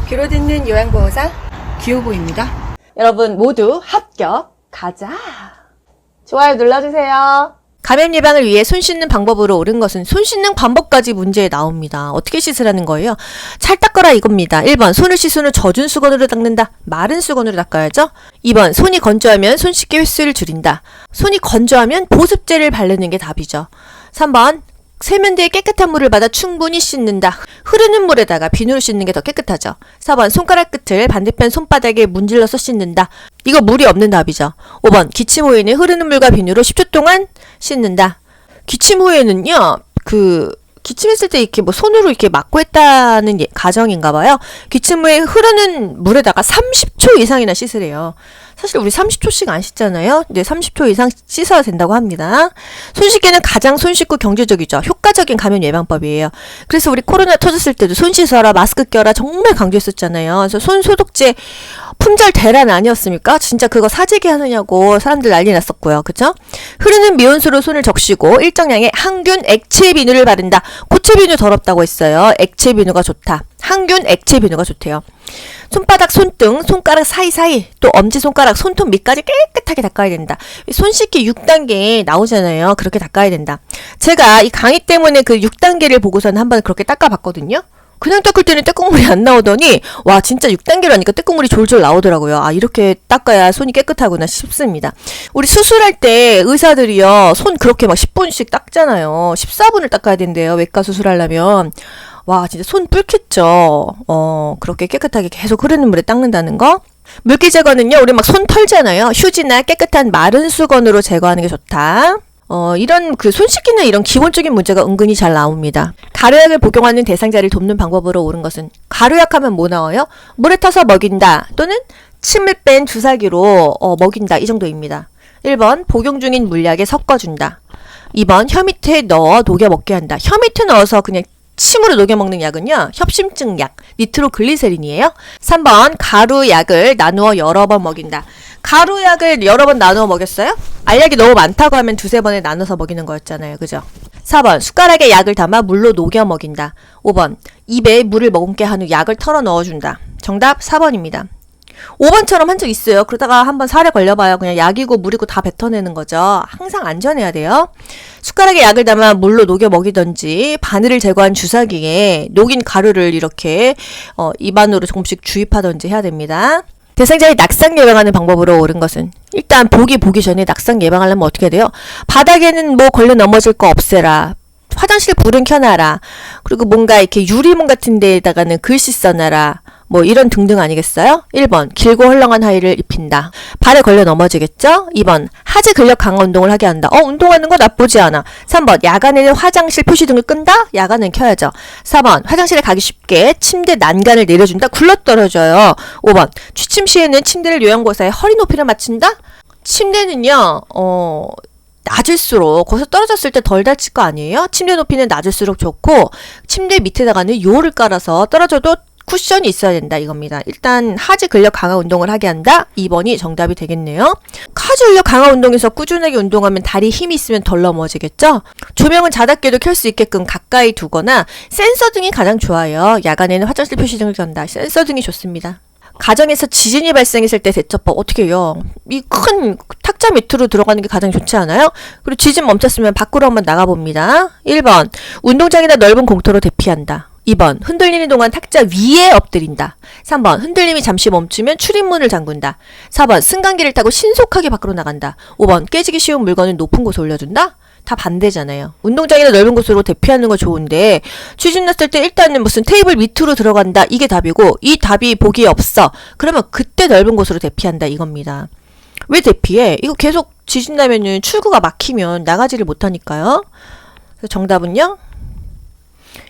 귀로 듣는 요양보호사 귀요보입니다. 여러분 모두 합격 가자. 좋아요 눌러주세요. 감염 예방을 위해 손 씻는 방법으로 옳은 것은 손 씻는 방법까지 문제에 나옵니다. 어떻게 씻으라는 거예요? 잘 닦아라 이겁니다. 1번 손을 씻은 후 젖은 수건으로 닦는다. 마른 수건으로 닦아야죠. 2번 손이 건조하면 손 씻기 횟수를 줄인다. 손이 건조하면 보습제를 바르는 게 답이죠. 3번 세면대에 깨끗한 물을 받아 충분히 씻는다. 흐르는 물에다가 비누로 씻는 게 더 깨끗하죠. 4번 손가락 끝을 반대편 손바닥에 문질러서 씻는다. 이거 물이 없는 답이죠. 5번 기침 후에는 흐르는 물과 비누로 10초 동안 씻는다. 기침 후에는요, 기침했을 때 이렇게 뭐 손으로 이렇게 막고 했다는 가정인가 봐요. 기침 후에 흐르는 물에다가 30초 이상이나 씻으래요. 사실 우리 30초씩 안 씻잖아요. 근데 30초 이상 씻어야 된다고 합니다. 손 씻기는 가장 손쉽고 경제적이죠. 효과적인 감염 예방법이에요. 그래서 우리 코로나 터졌을 때도 손 씻어라, 마스크 껴라 정말 강조했었잖아요. 그래서 손 소독제 품절 대란 아니었습니까? 진짜 그거 사재기 하느냐고 사람들 난리 났었고요. 그죠? 흐르는 미온수로 손을 적시고 일정량의 항균 액체 비누를 바른다. 고체 비누 더럽다고 했어요. 액체 비누가 좋다. 항균 액체 비누가 좋대요. 손바닥, 손등, 손가락 사이사이, 또 엄지손가락, 손톱 밑까지 깨끗하게 닦아야 된다. 손 씻기 6단계 나오잖아요. 그렇게 닦아야 된다. 제가 이 강의 때문에 그 6단계를 보고서는 한번 그렇게 닦아봤거든요. 그냥 닦을 때는 떼국물이 안 나오더니 와 진짜 6단계로 하니까 떼국물이 졸졸 나오더라고요. 아 이렇게 닦아야 손이 깨끗하구나 싶습니다. 우리 수술할 때 의사들이요 손 그렇게 막 10분씩 닦잖아요. 14분을 닦아야 된대요. 외과 수술하려면. 와 진짜 손 뿔겠죠. 그렇게 깨끗하게 계속 흐르는 물에 닦는다는 거. 물기 제거는요 우리 막 손 털잖아요. 휴지나 깨끗한 마른 수건으로 제거하는 게 좋다. 이런 손 씻기는 이런 기본적인 문제가 은근히 잘 나옵니다. 가루약을 복용하는 대상자를 돕는 방법으로 옳은 것은 가루약 하면 뭐 나와요? 물에 타서 먹인다 또는 침을 뺀 주사기로 먹인다 이 정도입니다. 1번 복용 중인 물약에 섞어준다. 2번 혀 밑에 넣어 녹여 먹게 한다. 혀 밑에 넣어서 그냥 침으로 녹여 먹는 약은요 협심증 약 니트로글리세린이에요. 3번 가루약을 나누어 여러 번 먹인다. 가루약을 여러 번 나누어 먹였어요? 알약이 너무 많다고 하면 두세 번에 나눠서 먹이는 거였잖아요. 그죠? 4번 숟가락에 약을 담아 물로 녹여 먹인다. 5번 입에 물을 머금게 한 후 약을 털어 넣어준다. 정답 4번입니다. 5번처럼 한 적 있어요. 그러다가 한번 살에 걸려봐요. 그냥 약이고 물이고 다 뱉어내는 거죠. 항상 안전해야 돼요. 숟가락에 약을 담아 물로 녹여 먹이던지 바늘을 제거한 주사기에 녹인 가루를 이렇게 입 안으로 조금씩 주입하던지 해야 됩니다. 대상자의 낙상 예방하는 방법으로 옳은 것은 일단 보기 전에 낙상 예방하려면 어떻게 돼요? 바닥에는 뭐 걸려 넘어질 거 없애라. 화장실 불은 켜놔라. 그리고 뭔가 이렇게 유리문 같은 데에다가는 글씨 써놔라. 뭐 이런 등등 아니겠어요? 1번 길고 헐렁한 하의를 입힌다. 발에 걸려 넘어지겠죠? 2번 하지 근력 강화 운동을 하게 한다. 운동하는 거 나쁘지 않아. 3번 야간에는 화장실 표시등을 끈다? 야간은 켜야죠. 4번 화장실에 가기 쉽게 침대 난간을 내려준다. 굴러떨어져요. 5번 취침 시에는 침대를 요양보호사의 허리 높이를 맞춘다? 침대는요 낮을수록 거기서 떨어졌을 때 덜 다칠 거 아니에요? 침대 높이는 낮을수록 좋고 침대 밑에다가는 요를 깔아서 떨어져도 쿠션이 있어야 된다 이겁니다. 일단 하지 근력 강화 운동을 하게 한다. 2번이 정답이 되겠네요. 하지 근력 강화 운동에서 꾸준하게 운동하면 다리 힘이 있으면 덜 넘어지겠죠? 조명은 자닫게도 켤 수 있게끔 가까이 두거나 센서 등이 가장 좋아요. 야간에는 화장실 표시등을 켠다. 센서 등이 좋습니다. 가정에서 지진이 발생했을 때 대처법 어떻게 해요? 이 큰 탁자 밑으로 들어가는 게 가장 좋지 않아요? 그리고 지진 멈췄으면 밖으로 한번 나가봅니다. 1번 운동장이나 넓은 공터로 대피한다. 2번 흔들리는 동안 탁자 위에 엎드린다. 3번 흔들림이 잠시 멈추면 출입문을 잠근다. 4번 승강기를 타고 신속하게 밖으로 나간다. 5번 깨지기 쉬운 물건을 높은 곳에 올려둔다. 다 반대잖아요. 운동장이나 넓은 곳으로 대피하는 거 좋은데 지진 났을 때 일단은 무슨 테이블 밑으로 들어간다 이게 답이고 이 답이 보기에 없어. 그러면 그때 넓은 곳으로 대피한다 이겁니다. 왜 대피해? 이거 계속 지진 나면은 출구가 막히면 나가지를 못하니까요. 그래서 정답은요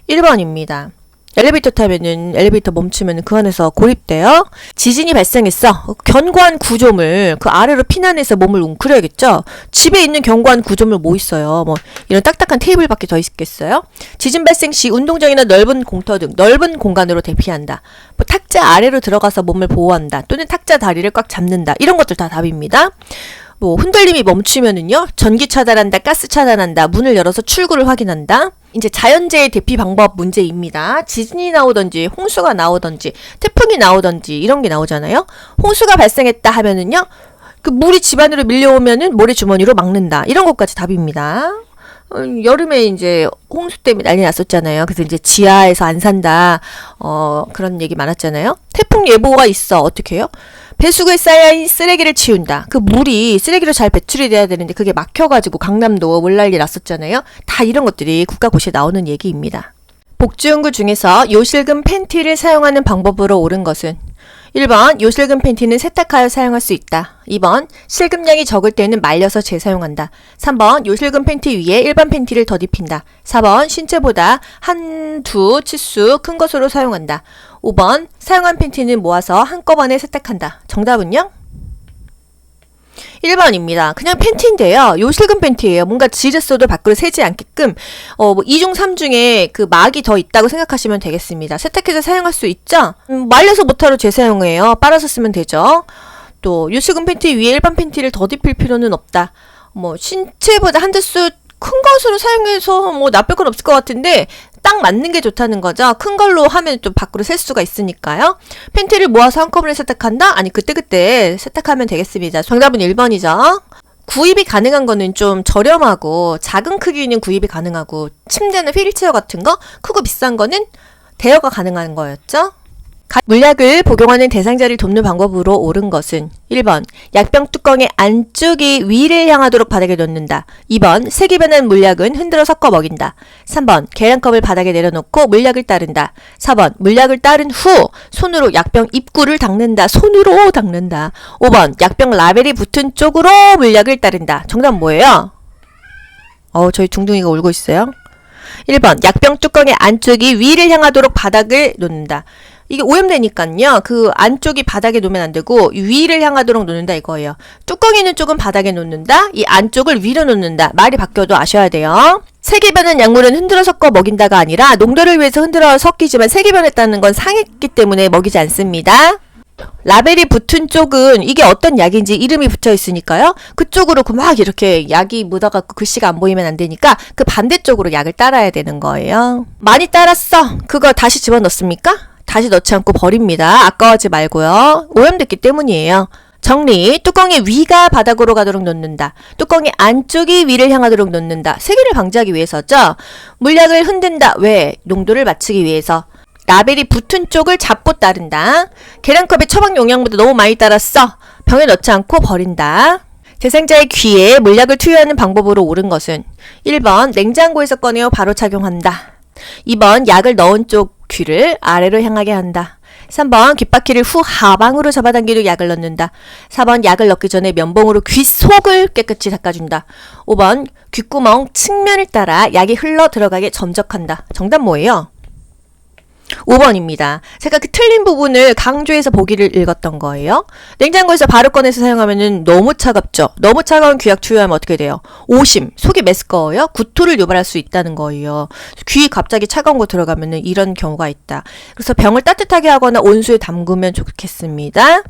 1번입니다. 엘리베이터 타면은 엘리베이터 멈추면 그 안에서 고립돼요. 지진이 발생했어. 견고한 구조물 그 아래로 피난해서 몸을 웅크려야겠죠. 집에 있는 견고한 구조물 뭐 있어요? 뭐 이런 딱딱한 테이블밖에 더 있겠어요? 지진 발생 시 운동장이나 넓은 공터 등 넓은 공간으로 대피한다. 뭐 탁자 아래로 들어가서 몸을 보호한다. 또는 탁자 다리를 꽉 잡는다. 이런 것들 다 답입니다. 뭐 흔들림이 멈추면은요 전기 차단한다, 가스 차단한다, 문을 열어서 출구를 확인한다. 이제 자연재해 대피 방법 문제입니다. 지진이 나오던지 홍수가 나오던지 태풍이 나오던지 이런 게 나오잖아요. 홍수가 발생했다 하면은요. 그 물이 집 안으로 밀려오면은 모래주머니로 막는다. 이런 것까지 답입니다. 여름에 이제 홍수 때문에 난리 났었잖아요. 그래서 이제 지하에서 안 산다. 그런 얘기 많았잖아요. 태풍 예보가 있어. 어떻게 해요? 배수구에 쌓여있는 쓰레기를 치운다. 그 물이 쓰레기로 잘 배출이 돼야 되는데 그게 막혀가지고 강남도 물난리 났었잖아요. 다 이런 것들이 국가고시에 나오는 얘기입니다. 복지용구 중에서 요실금 팬티를 사용하는 방법으로 옳은 것은 1번 요실금 팬티는 세탁하여 사용할 수 있다. 2번 실금량이 적을 때는 말려서 재사용한다. 3번 요실금 팬티 위에 일반 팬티를 덧입힌다. 4번 신체보다 한두 치수 큰 것으로 사용한다. 5번 사용한 팬티는 모아서 한꺼번에 세탁한다. 정답은요? 1번입니다. 그냥 팬티인데요. 요실금 팬티예요. 뭔가 지렸어도 밖으로 새지 않게끔 2중 3중에 그 막이 더 있다고 생각하시면 되겠습니다. 세탁해서 사용할 수 있죠? 말려서 못하러 재사용해요. 빨아서 쓰면 되죠. 또 요실금 팬티 위에 일반 팬티를 덧입힐 필요는 없다. 신체보다 한 대수 큰 것으로 사용해서 나쁠 건 없을 것 같은데 딱 맞는 게 좋다는 거죠. 큰 걸로 하면 또 밖으로 셀 수가 있으니까요. 팬티를 모아서 한꺼번에 세탁한다? 아니 그때그때 세탁하면 되겠습니다. 정답은 1번이죠. 구입이 가능한 거는 좀 저렴하고 작은 크기는 구입이 가능하고 침대나 휠체어 같은 거 크고 비싼 거는 대여가 가능한 거였죠. 물약을 복용하는 대상자를 돕는 방법으로 옳은 것은 1번 약병 뚜껑의 안쪽이 위를 향하도록 바닥에 놓는다. 2번 색이 변한 물약은 흔들어 섞어 먹인다. 3번 계량컵을 바닥에 내려놓고 물약을 따른다. 4번 물약을 따른 후 손으로 약병 입구를 닦는다. 손으로 닦는다. 5번 약병 라벨이 붙은 쪽으로 물약을 따른다. 정답 뭐예요? 저희 둥둥이가 울고 있어요. 1번 약병 뚜껑의 안쪽이 위를 향하도록 바닥을 놓는다. 이게 오염되니까요. 그 안쪽이 바닥에 놓으면 안 되고 위를 향하도록 놓는다 이거예요. 뚜껑 있는 쪽은 바닥에 놓는다. 이 안쪽을 위로 놓는다. 말이 바뀌어도 아셔야 돼요. 색이 변한 약물은 흔들어 섞어 먹인다가 아니라 농도를 위해서 흔들어 섞이지만 색이 변했다는 건 상했기 때문에 먹이지 않습니다. 라벨이 붙은 쪽은 이게 어떤 약인지 이름이 붙어 있으니까요. 그쪽으로 막 이렇게 약이 묻어갖고 글씨가 안 보이면 안 되니까 그 반대쪽으로 약을 따라야 되는 거예요. 많이 따랐어. 그거 다시 집어넣습니까? 다시 넣지 않고 버립니다. 아까워하지 말고요. 오염됐기 때문이에요. 정리. 뚜껑의 위가 바닥으로 가도록 놓는다. 뚜껑의 안쪽이 위를 향하도록 놓는다. 세균을 방지하기 위해서죠. 물약을 흔든다. 왜? 농도를 맞추기 위해서. 라벨이 붙은 쪽을 잡고 따른다. 계량컵에 처방 용량보다 너무 많이 따랐어. 병에 넣지 않고 버린다. 대상자의 귀에 물약을 투여하는 방법으로 옳은 것은 1번 냉장고에서 꺼내어 바로 착용한다. 2번 약을 넣은 쪽 귀를 아래로 향하게 한다. 3번 귓바퀴를 후 하방으로 잡아당기고 약을 넣는다. 4번 약을 넣기 전에 면봉으로 귀 속을 깨끗이 닦아준다. 5번 귓구멍 측면을 따라 약이 흘러 들어가게 점적한다. 정답 뭐예요? 5번입니다. 제가 그 틀린 부분을 강조해서 보기를 읽었던 거예요. 냉장고에서 바로 꺼내서 사용하면 너무 차갑죠. 너무 차가운 귀약 투여하면 어떻게 돼요? 오심, 속이 메스꺼워요. 구토를 유발할 수 있다는 거예요. 귀 갑자기 차가운 거 들어가면 이런 경우가 있다. 그래서 병을 따뜻하게 하거나 온수에 담그면 좋겠습니다.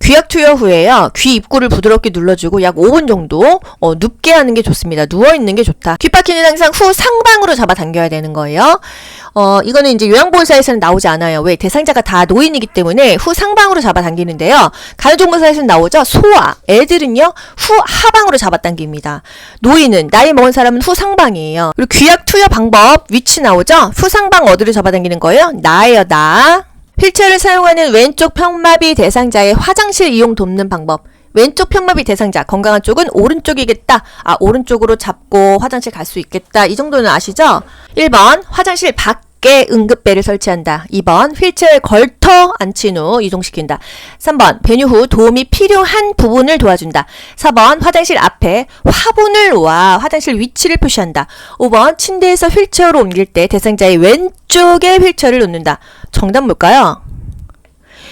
귀약 투여 후에요. 귀 입구를 부드럽게 눌러주고 약 5분 정도 눕게 하는 게 좋습니다. 누워있는 게 좋다. 귓바퀴는 항상 후 상방으로 잡아당겨야 되는 거예요. 이거는 이제 요양보호사에서는 나오지 않아요. 왜? 대상자가 다 노인이기 때문에 후 상방으로 잡아당기는데요. 간호정보사에서는 나오죠. 소아, 애들은요. 후 하방으로 잡아당깁니다. 노인은, 나이 먹은 사람은 후 상방이에요. 그리고 귀약 투여 방법, 위치 나오죠. 후 상방 어디로 잡아당기는 거예요? 나예요, 나. 휠체어를 사용하는 왼쪽 편마비 대상자의 화장실 이용 돕는 방법. 왼쪽 편마비 대상자, 건강한 쪽은 오른쪽이겠다. 오른쪽으로 잡고 화장실 갈 수 있겠다. 이 정도는 아시죠? 1번, 화장실 밖에 응급배를 설치한다. 2번, 휠체어에 걸터 앉힌 후 이동시킨다. 3번, 배뇨 후 도움이 필요한 부분을 도와준다. 4번, 화장실 앞에 화분을 놓아 화장실 위치를 표시한다. 5번, 침대에서 휠체어로 옮길 때 대상자의 왼쪽에 휠체어를 놓는다. 정답 뭘까요?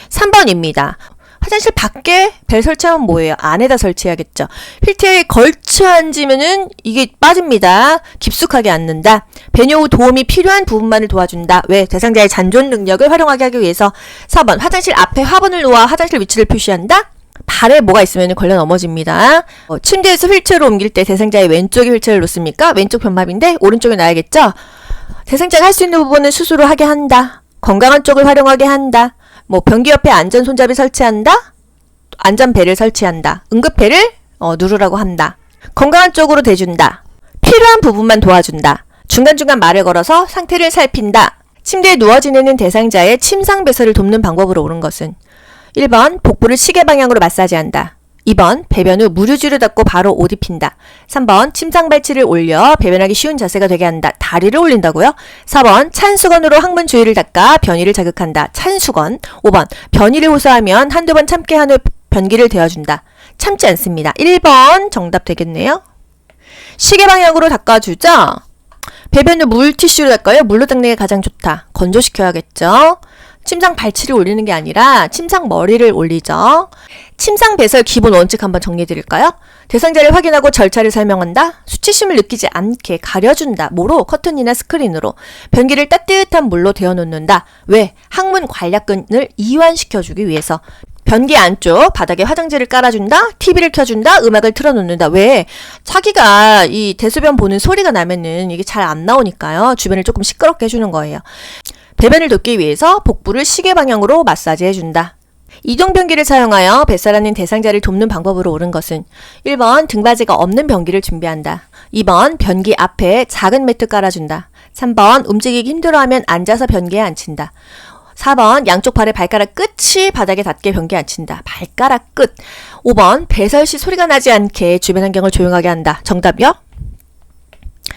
3번입니다. 화장실 밖에 벨 설치하면 뭐예요? 안에다 설치해야겠죠. 휠체어에 걸쳐 앉으면은 이게 빠집니다. 깊숙하게 앉는다. 배뇨 후 도움이 필요한 부분만을 도와준다. 왜? 대상자의 잔존 능력을 활용하게 하기 위해서. 4번, 화장실 앞에 화분을 놓아 화장실 위치를 표시한다. 발에 뭐가 있으면 걸려 넘어집니다. 침대에서 휠체어로 옮길 때 대상자의 왼쪽에 휠체어를 놓습니까? 왼쪽 편마비인데 오른쪽에 놔야겠죠? 대상자가 할 수 있는 부분은 스스로 하게 한다. 건강한 쪽을 활용하게 한다. 뭐 변기 옆에 안전 손잡이 설치한다. 안전벨을 설치한다. 응급벨을 누르라고 한다. 건강한 쪽으로 대준다. 필요한 부분만 도와준다. 중간중간 말을 걸어서 상태를 살핀다. 침대에 누워 지내는 대상자의 침상 배설을 돕는 방법으로 옳은 것은 1번 복부를 시계 방향으로 마사지한다. 2번 배변 후 무류지를 닦고 바로 옷 입힌다. 3번 침상 발치를 올려 배변하기 쉬운 자세가 되게 한다. 다리를 올린다고요? 4번 찬 수건으로 항문 주위를 닦아 변이를 자극한다. 찬 수건. 5번 변이를 호소하면 한두 번 참게 한 후 변기를 데워준다. 참지 않습니다. 1번 정답 되겠네요. 시계 방향으로 닦아주죠? 배변 후 물티슈로 닦아요? 물로 닦는 게 가장 좋다. 건조시켜야겠죠? 침상 발치를 올리는 게 아니라 침상 머리를 올리죠. 침상 배설 기본 원칙 한번 정리해 드릴까요? 대상자를 확인하고 절차를 설명한다. 수치심을 느끼지 않게 가려준다. 뭐로? 커튼이나 스크린으로. 변기를 따뜻한 물로 데워놓는다. 왜? 항문 관략근을 이완시켜주기 위해서. 변기 안쪽 바닥에 화장지를 깔아준다. TV를 켜준다. 음악을 틀어놓는다. 왜? 자기가 이 대소변 보는 소리가 나면은 이게 잘 안 나오니까요. 주변을 조금 시끄럽게 해주는 거예요. 배변을 돕기 위해서 복부를 시계 방향으로 마사지해준다. 이동 변기를 사용하여 뱃살하는 대상자를 돕는 방법으로 옳은 것은 1번 등받이가 없는 변기를 준비한다. 2번 변기 앞에 작은 매트 깔아준다. 3번 움직이기 힘들어하면 앉아서 변기에 앉힌다. 4번 양쪽 발의 발가락 끝이 바닥에 닿게 변기에 앉힌다. 발가락 끝. 5번 배설 시 소리가 나지 않게 주변 환경을 조용하게 한다. 정답이요?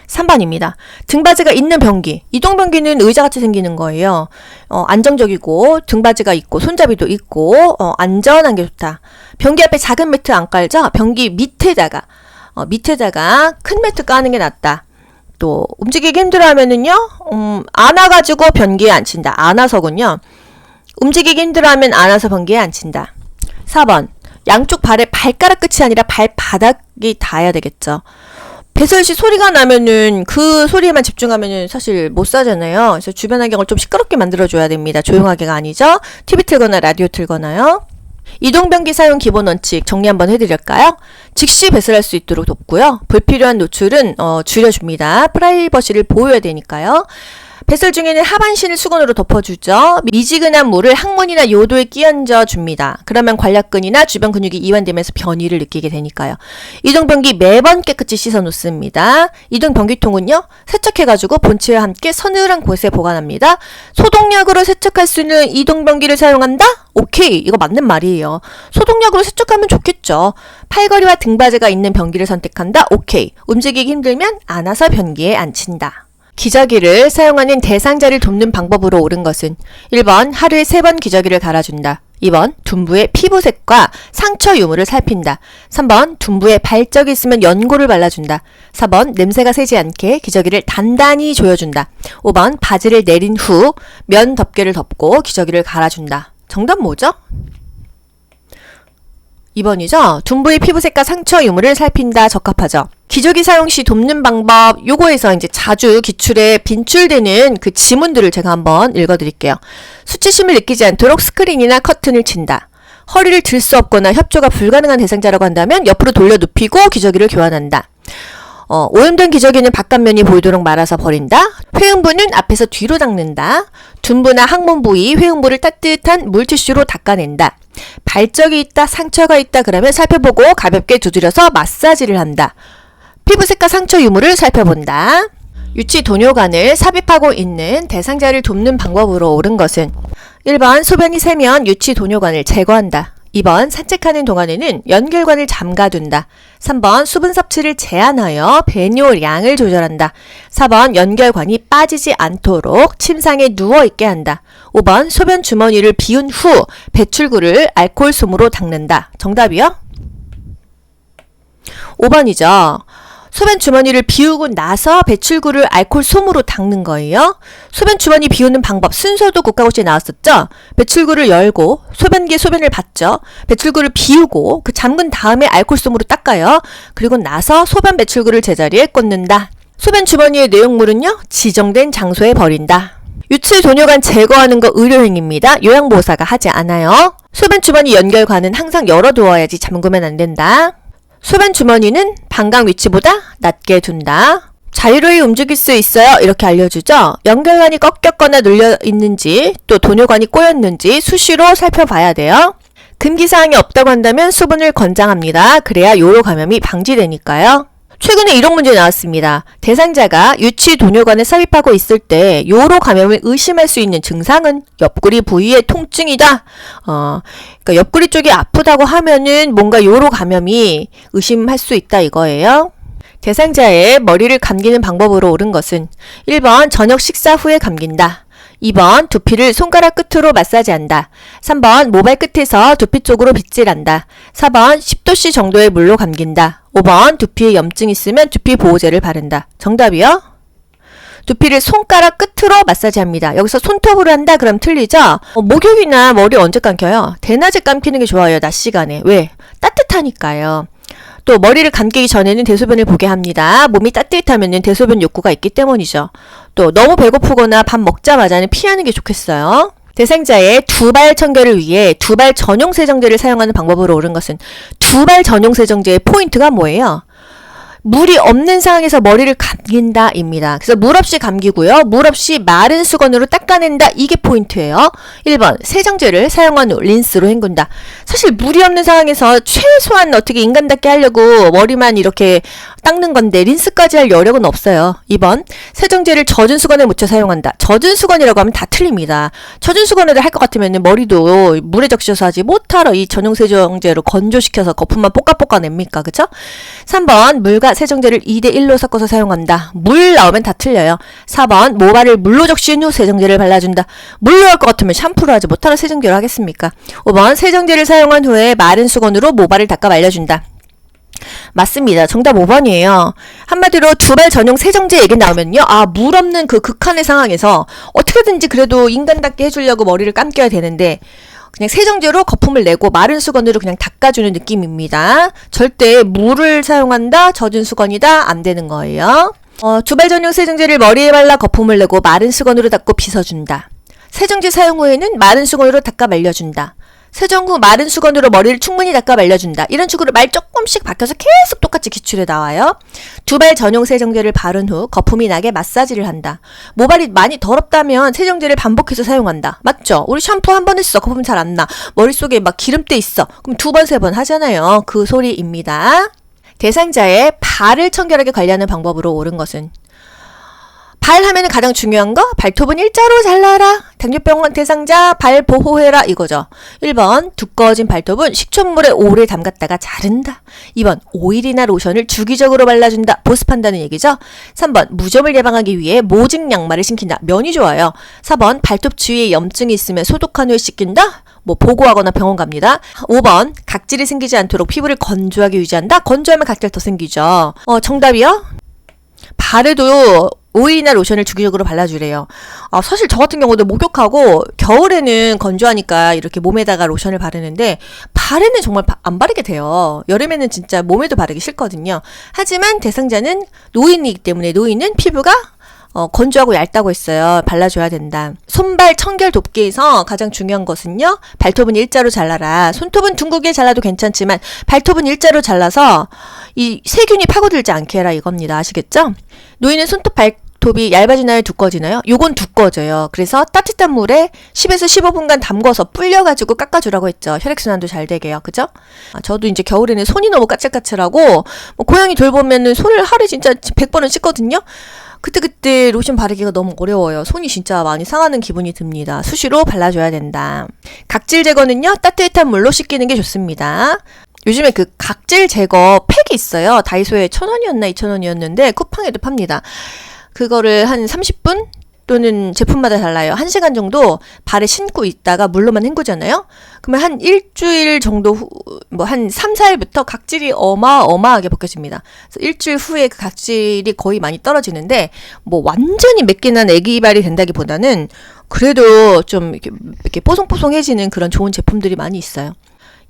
3번입니다. 등받이가 있는 변기. 이동 변기는 의자같이 생기는 거예요. 안정적이고 등받이가 있고 손잡이도 있고 안전한 게 좋다. 변기 앞에 작은 매트 안 깔죠? 변기 밑에다가 큰 매트 까는 게 낫다. 또 움직이기 힘들어하면은요. 안아가지고 변기에 앉힌다. 안아서군요. 움직이기 힘들어하면 안아서 변기에 앉힌다. 4번 양쪽 발의 발가락 끝이 아니라 발바닥이 닿아야 되겠죠. 배설 시 소리가 나면은 그 소리에만 집중하면은 사실 못 사잖아요. 그래서 주변 환경을 좀 시끄럽게 만들어줘야 됩니다. 조용하게가 아니죠. TV 틀거나 라디오 틀거나요. 이동변기 사용 기본 원칙 정리 한번 해드릴까요? 즉시 배설할 수 있도록 돕고요. 불필요한 노출은 줄여줍니다. 프라이버시를 보호해야 되니까요. 배설 중에는 하반신을 수건으로 덮어주죠. 미지근한 물을 항문이나 요도에 끼얹어 줍니다. 그러면 관략근이나 주변 근육이 이완되면서 변이를 느끼게 되니까요. 이동변기 매번 깨끗이 씻어 놓습니다. 이동변기통은요. 세척해가지고 본체와 함께 서늘한 곳에 보관합니다. 소독약으로 세척할 수 있는 이동변기를 사용한다? 오케이, 이거 맞는 말이에요. 소독약으로 세척하면 좋겠죠. 팔걸이와 등받이가 있는 변기를 선택한다? 오케이. 움직이기 힘들면 안아서 변기에 앉힌다. 기저귀를 사용하는 대상자를 돕는 방법으로 옳은 것은 1번 하루에 3번 기저귀를 갈아준다. 2번 둔부의 피부색과 상처 유무를 살핀다. 3번 둔부에 발적이 있으면 연고를 발라준다. 4번 냄새가 새지 않게 기저귀를 단단히 조여준다. 5번 바지를 내린 후 면 덮개를 덮고 기저귀를 갈아준다. 정답 뭐죠? 2번이죠. 둔부의 피부색과 상처 유무를 살핀다. 적합하죠. 기저귀 사용 시 돕는 방법, 요거에서 이제 자주 기출에 빈출되는 그 지문들을 제가 한번 읽어드릴게요. 수치심을 느끼지 않도록 스크린이나 커튼을 친다. 허리를 들 수 없거나 협조가 불가능한 대상자라고 한다면 옆으로 돌려 눕히고 기저귀를 교환한다. 오염된 기저귀는 바깥면이 보이도록 말아서 버린다. 회음부는 앞에서 뒤로 닦는다. 둔부나 항문 부위, 회음부를 따뜻한 물티슈로 닦아낸다. 발적이 있다, 상처가 있다 그러면 살펴보고 가볍게 두드려서 마사지를 한다. 피부색과 상처 유무를 살펴본다. 유치 도뇨관을 삽입하고 있는 대상자를 돕는 방법으로 옳은 것은 1번 소변이 새면 유치 도뇨관을 제거한다. 2번 산책하는 동안에는 연결관을 잠가둔다. 3번 수분 섭취를 제한하여 배뇨량을 조절한다. 4번 연결관이 빠지지 않도록 침상에 누워있게 한다. 5번 소변 주머니를 비운 후 배출구를 알코올 솜으로 닦는다. 정답이요? 5번이죠. 소변 주머니를 비우고 나서 배출구를 알코올 솜으로 닦는 거예요. 소변 주머니 비우는 방법 순서도 국가고시에 나왔었죠. 배출구를 열고 소변기에 소변을 받죠. 배출구를 비우고 그 잠근 다음에 알코올 솜으로 닦아요. 그리고 나서 소변 배출구를 제자리에 꽂는다. 소변 주머니의 내용물은요. 지정된 장소에 버린다. 유치 도뇨관 제거하는 거 의료행위입니다. 요양보호사가 하지 않아요. 소변 주머니 연결관은 항상 열어두어야지 잠그면 안 된다. 소변 주머니는 방광 위치보다 낮게 둔다. 자유로이 움직일 수 있어요. 이렇게 알려주죠. 연결관이 꺾였거나 눌려 있는지 또 도뇨관이 꼬였는지 수시로 살펴봐야 돼요. 금기사항이 없다고 한다면 수분을 권장합니다. 그래야 요로 감염이 방지되니까요. 최근에 이런 문제 나왔습니다. 대상자가 유치 도뇨관에 삽입하고 있을 때 요로 감염을 의심할 수 있는 증상은 옆구리 부위의 통증이다. 그러니까 옆구리 쪽이 아프다고 하면은 뭔가 요로 감염이 의심할 수 있다 이거예요. 대상자의 머리를 감기는 방법으로 옳은 것은 1번 저녁 식사 후에 감긴다. 2번 두피를 손가락 끝으로 마사지한다. 3번 모발 끝에서 두피 쪽으로 빗질한다. 4번 10도씨 정도의 물로 감긴다. 5번 두피에 염증이 있으면 두피 보호제를 바른다. 정답이요? 두피를 손가락 끝으로 마사지합니다. 여기서 손톱으로 한다? 그럼 틀리죠? 목욕이나 머리 언제 감겨요? 대낮에 감기는 게 좋아요. 낮 시간에. 왜? 따뜻하니까요. 또 머리를 감기기 전에는 대소변을 보게 합니다. 몸이 따뜻하면 대소변 욕구가 있기 때문이죠. 또 너무 배고프거나 밥 먹자마자는 피하는 게 좋겠어요. 대상자의 두발 청결을 위해 두발 전용 세정제를 사용하는 방법으로 옳은 것은 두발 전용 세정제의 포인트가 뭐예요? 물이 없는 상황에서 머리를 감긴다 입니다. 그래서 물 없이 감기고요. 물 없이 마른 수건으로 닦아낸다. 이게 포인트예요. 1번 세정제를 사용한 후 린스로 헹군다. 사실 물이 없는 상황에서 최소한 어떻게 인간답게 하려고 머리만 이렇게 닦는 건데 린스까지 할 여력은 없어요. 2번 세정제를 젖은 수건에 묻혀 사용한다. 젖은 수건이라고 하면 다 틀립니다. 젖은 수건에도 할 것 같으면 머리도 물에 적셔서 하지 못하러 이 전용 세정제로 건조시켜서 거품만 뽀까뽀까 냅니까? 그쵸? 3번 물과 세정제를 2대1로 섞어서 사용한다. 물 나오면 다 틀려요. 4번 모발을 물로 적신 후 세정제를 발라준다. 물로 할 것 같으면 샴푸를 하지 못하러 세정제로 하겠습니까? 5번 세정제를 사용한 후에 마른 수건으로 모발을 닦아 말려준다. 맞습니다. 정답 5번이에요. 한마디로 두발 전용 세정제 얘기 나오면요. 물 없는 그 극한의 상황에서 어떻게든지 그래도 인간답게 해주려고 머리를 감겨야 되는데 그냥 세정제로 거품을 내고 마른 수건으로 그냥 닦아주는 느낌입니다. 절대 물을 사용한다, 젖은 수건이다 안 되는 거예요. 두발 전용 세정제를 머리에 발라 거품을 내고 마른 수건으로 닦고 빗어준다. 세정제 사용 후에는 마른 수건으로 닦아 말려준다. 세정 후 마른 수건으로 머리를 충분히 닦아 말려준다. 이런 식으로 말 조금씩 바뀌어서 계속 똑같이 기출에 나와요. 두발 전용 세정제를 바른 후 거품이 나게 마사지를 한다. 모발이 많이 더럽다면 세정제를 반복해서 사용한다. 맞죠? 우리 샴푸 한 번 했어. 거품 잘 안 나. 머릿속에 막 기름때 있어. 그럼 2번, 3번 하잖아요. 그 소리입니다. 대상자의 발을 청결하게 관리하는 방법으로 옳은 것은 발 하면은 가장 중요한 거 발톱은 일자로 잘라라. 당뇨병 대상자 발 보호해라 이거죠. 1번 두꺼워진 발톱은 식초물에 오래 담갔다가 자른다. 2번 오일이나 로션을 주기적으로 발라준다. 보습한다는 얘기죠. 3번 무좀을 예방하기 위해 모직 양말을 신긴다. 면이 좋아요. 4번 발톱 주위에 염증이 있으면 소독한 후에 씻긴다. 보고하거나 병원 갑니다. 5번 각질이 생기지 않도록 피부를 건조하게 유지한다. 건조하면 각질 더 생기죠. 정답이요? 발에도 오일이나 로션을 주기적으로 발라주래요. 사실 저 같은 경우도 목욕하고 겨울에는 건조하니까 이렇게 몸에다가 로션을 바르는데 발에는 정말 안 바르게 돼요. 여름에는 진짜 몸에도 바르기 싫거든요. 하지만 대상자는 노인이기 때문에 노인은 피부가 건조하고 얇다고 했어요. 발라줘야 된다. 손발 청결 돕기에서 가장 중요한 것은요. 발톱은 일자로 잘라라. 손톱은 둥글게 잘라도 괜찮지만 발톱은 일자로 잘라서 이 세균이 파고들지 않게 해라 이겁니다. 아시겠죠? 노인은 손톱 발톱이 얇아지나요? 두꺼워지나요? 요건 두꺼워져요. 그래서 따뜻한 물에 10에서 15분간 담궈서 불려가지고 깎아주라고 했죠. 혈액순환도 잘 되게요. 그죠? 저도 이제 겨울에는 손이 너무 까칠까칠하고 고양이 돌보면은 손을 하루에 진짜 100번은 씻거든요. 그때 로션 바르기가 너무 어려워요. 손이 진짜 많이 상하는 기분이 듭니다. 수시로 발라줘야 된다. 각질 제거는요. 따뜻한 물로 씻기는 게 좋습니다. 요즘에 그 각질 제거 팩이 있어요. 다이소에 1,000원이었나 2,000원이었는데 쿠팡에도 팝니다. 그거를 한 30분? 또는 제품마다 달라요. 1시간 정도 발에 신고 있다가 물로만 헹구잖아요. 그러면 한 일주일 정도 후, 한 3, 4일부터 각질이 어마어마하게 벗겨집니다. 그래서 일주일 후에 그 각질이 거의 많이 떨어지는데 완전히 맵게 난 애기발이 된다기보다는 그래도 좀 이렇게 뽀송뽀송해지는 그런 좋은 제품들이 많이 있어요.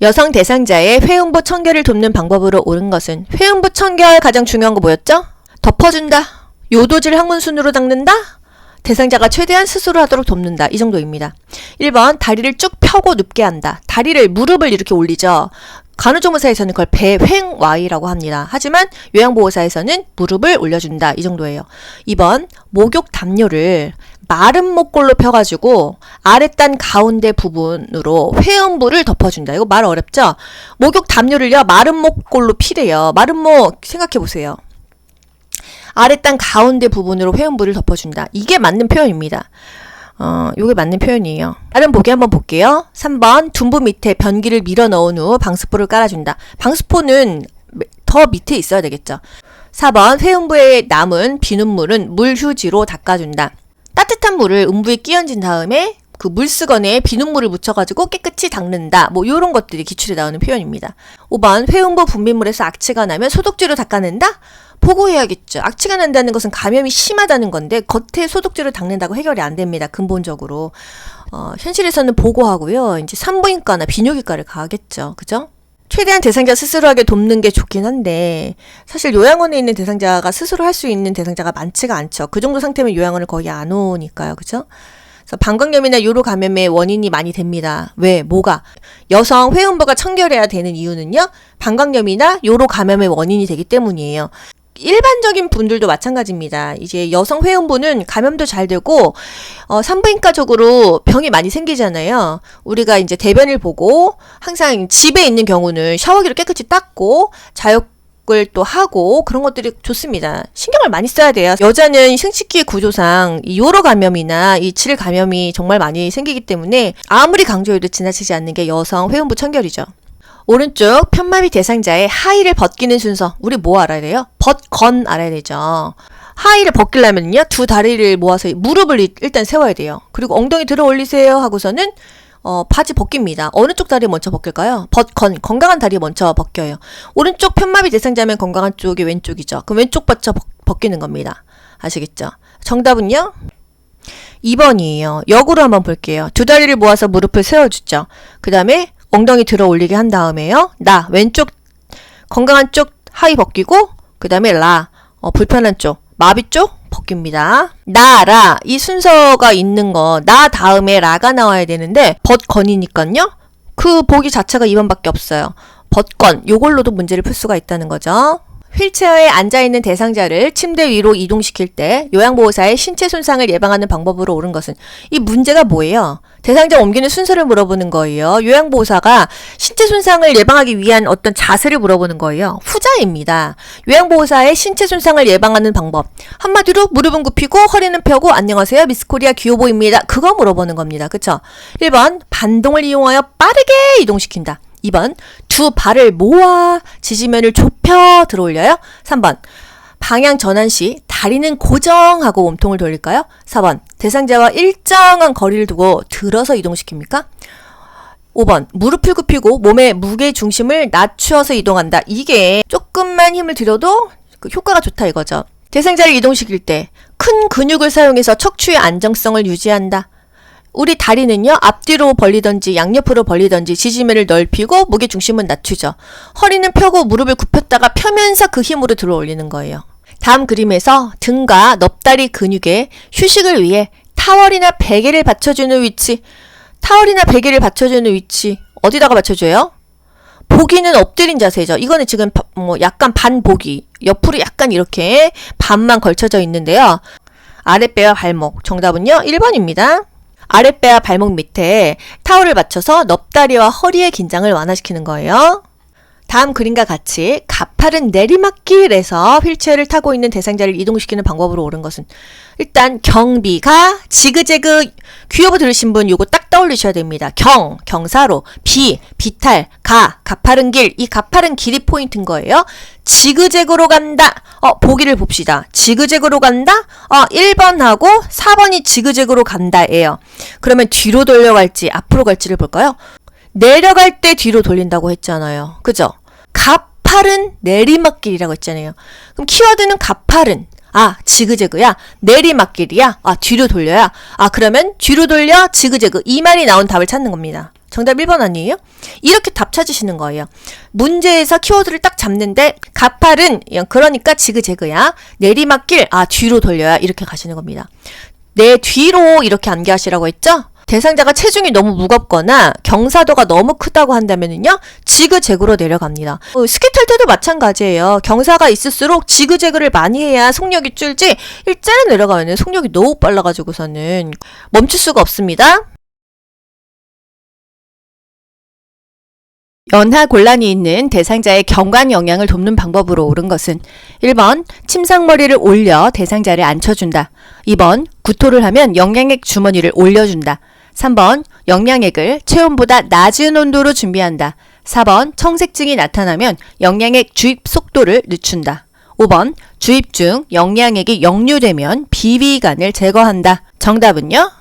여성 대상자의 회음부 청결을 돕는 방법으로 옳은 것은 회음부 청결 가장 중요한 거 뭐였죠? 덮어준다. 요도질 항문순으로 닦는다. 대상자가 최대한 스스로 하도록 돕는다. 이 정도입니다. 1번 다리를 쭉 펴고 눕게 한다. 다리를 무릎을 이렇게 올리죠. 간호조무사에서는 그걸 배횡와이라고 합니다. 하지만 요양보호사에서는 무릎을 올려준다. 이 정도예요. 2번 목욕 담요를 마른 목골로 펴가지고 아랫단 가운데 부분으로 회음부를 덮어준다. 이거 말 어렵죠? 목욕 담요를요 마른 목골로 피래요. 마른 목 생각해보세요. 아랫단 가운데 부분으로 회음부를 덮어준다. 이게 맞는 표현입니다. 요게 맞는 표현이에요. 다른 보기 한번 볼게요. 3번 둔부 밑에 변기를 밀어 넣은 후 방수포를 깔아준다. 방수포는 더 밑에 있어야 되겠죠. 4번 회음부에 남은 비눗물은 물휴지로 닦아준다. 따뜻한 물을 음부에 끼얹은 다음에 그 물수건에 비눗물을 묻혀가지고 깨끗이 닦는다. 뭐 요런 것들이 기출에 나오는 표현입니다. 5번 회음부 분비물에서 악취가 나면 소독제로 닦아낸다? 보고해야겠죠. 악취가 난다는 것은 감염이 심하다는 건데 겉에 소독제로 닦는다고 해결이 안 됩니다. 근본적으로. 현실에서는 보고하고요. 이제 산부인과나 비뇨기과를 가겠죠. 그죠? 최대한 대상자 스스로 하게 돕는 게 좋긴 한데 사실 요양원에 있는 대상자가 스스로 할 수 있는 대상자가 많지가 않죠. 그 정도 상태면 요양원을 거의 안 오니까요. 그죠? 그래서 방광염이나 요로 감염의 원인이 많이 됩니다. 왜? 뭐가? 여성 회음부가 청결해야 되는 이유는요. 방광염이나 요로 감염의 원인이 되기 때문이에요. 일반적인 분들도 마찬가지입니다. 이제 여성 회음부는 감염도 잘 되고 산부인과적으로 병이 많이 생기잖아요. 우리가 이제 대변을 보고 항상 집에 있는 경우는 샤워기로 깨끗이 닦고 자욕을 또 하고 그런 것들이 좋습니다. 신경을 많이 써야 돼요. 여자는 생식기 구조상 이 요로 감염이나 이 질 감염이 정말 많이 생기기 때문에 아무리 강조해도 지나치지 않는 게 여성 회음부 청결이죠. 오른쪽 편마비 대상자의 하의를 벗기는 순서. 우리 뭐 알아야 돼요? 벗건 알아야 되죠. 하의를 벗기려면요. 두 다리를 모아서 무릎을 일단 세워야 돼요. 그리고 엉덩이 들어 올리세요 하고서는 바지 벗깁니다. 어느 쪽 다리 먼저 벗길까요? 벗건. 건강한 다리 먼저 벗겨요. 오른쪽 편마비 대상자면 건강한 쪽이 왼쪽이죠. 그럼 왼쪽 받쳐 벗기는 겁니다. 아시겠죠? 정답은요? 2번이에요. 역으로 한번 볼게요. 두 다리를 모아서 무릎을 세워주죠. 그 다음에 엉덩이 들어 올리게 한 다음에요. 나 왼쪽 건강한 쪽 하의 벗기고 그 다음에 라 불편한 쪽 마비 쪽 벗깁니다. 나, 라 이 순서가 있는 거 나 다음에 라가 나와야 되는데 벗건이니까요. 그 보기 자체가 2번밖에 없어요. 벗건 요걸로도 문제를 풀 수가 있다는 거죠. 휠체어에 앉아있는 대상자를 침대 위로 이동시킬 때 요양보호사의 신체 손상을 예방하는 방법으로 옳은 것은 이 문제가 뭐예요? 대상자 옮기는 순서를 물어보는 거예요. 요양보호사가 신체 손상을 예방하기 위한 어떤 자세를 물어보는 거예요. 후자입니다. 요양보호사의 신체 손상을 예방하는 방법. 한마디로 무릎은 굽히고 허리는 펴고 안녕하세요 미스코리아 귀요보입니다. 그거 물어보는 겁니다. 그쵸? 1번 반동을 이용하여 빠르게 이동시킨다. 2번 두 발을 모아 지지면을 좁혀 들어올려요. 3번 방향 전환 시 다리는 고정하고 몸통을 돌릴까요? 4번 대상자와 일정한 거리를 두고 들어서 이동시킵니까? 5번 무릎을 굽히고 몸의 무게 중심을 낮추어서 이동한다. 이게 조금만 힘을 들여도 그 효과가 좋다 이거죠. 대상자를 이동시킬 때 큰 근육을 사용해서 척추의 안정성을 유지한다. 우리 다리는요, 앞뒤로 벌리던지 양옆으로 벌리던지 지지면을 넓히고 무게 중심은 낮추죠. 허리는 펴고 무릎을 굽혔다가 펴면서 그 힘으로 들어 올리는 거예요. 다음 그림에서 등과 넙다리 근육에 휴식을 위해 타월이나 베개를 받쳐주는 위치. 타월이나 베개를 받쳐주는 위치. 어디다가 받쳐줘요? 보기는 엎드린 자세죠. 이거는 지금 약간 반보기. 옆으로 약간 이렇게 반만 걸쳐져 있는데요. 아랫배와 발목. 정답은요, 1번입니다. 아랫배와 발목 밑에 타올을 받쳐서 넙다리와 허리의 긴장을 완화시키는 거예요. 다음 그림과 같이 가파른 내리막길에서 휠체어를 타고 있는 대상자를 이동시키는 방법으로 옳은 것은 일단 경비가 지그재그 귀여워 들으신 분 요거 딱 떠올리셔야 됩니다. 경사로, 비탈, 가파른 길. 이 가파른 길이 포인트인 거예요. 지그재그로 간다. 보기를 봅시다. 지그재그로 간다? 1번하고 4번이 지그재그로 간다예요. 그러면 뒤로 돌려갈지 앞으로 갈지를 볼까요? 내려갈 때 뒤로 돌린다고 했잖아요. 그죠? 가파른 내리막길이라고 했잖아요. 그럼 키워드는 가파른. 지그재그야? 내리막길이야? 뒤로 돌려야? 그러면 뒤로 돌려 지그재그. 이 말이 나온 답을 찾는 겁니다. 정답 1번 아니에요? 이렇게 답 찾으시는 거예요. 문제에서 키워드를 딱 잡는데 가파른, 그러니까 지그재그야. 내리막길, 뒤로 돌려야. 이렇게 가시는 겁니다. 내 뒤로 이렇게 안기하시라고 했죠? 대상자가 체중이 너무 무겁거나 경사도가 너무 크다고 한다면은요, 지그재그로 내려갑니다. 스키 탈 때도 마찬가지예요. 경사가 있을수록 지그재그를 많이 해야 속력이 줄지, 일자로 내려가면 속력이 너무 빨라가지고서는 멈출 수가 없습니다. 연하곤란이 있는 대상자의 경관 영양을 돕는 방법으로 옳은 것은 1번 침상머리를 올려 대상자를 앉혀준다. 2번 구토를 하면 영양액 주머니를 올려준다. 3번 영양액을 체온보다 낮은 온도로 준비한다. 4번 청색증이 나타나면 영양액 주입 속도를 늦춘다. 5번 주입 중 영양액이 역류되면 비위관을 제거한다. 정답은요?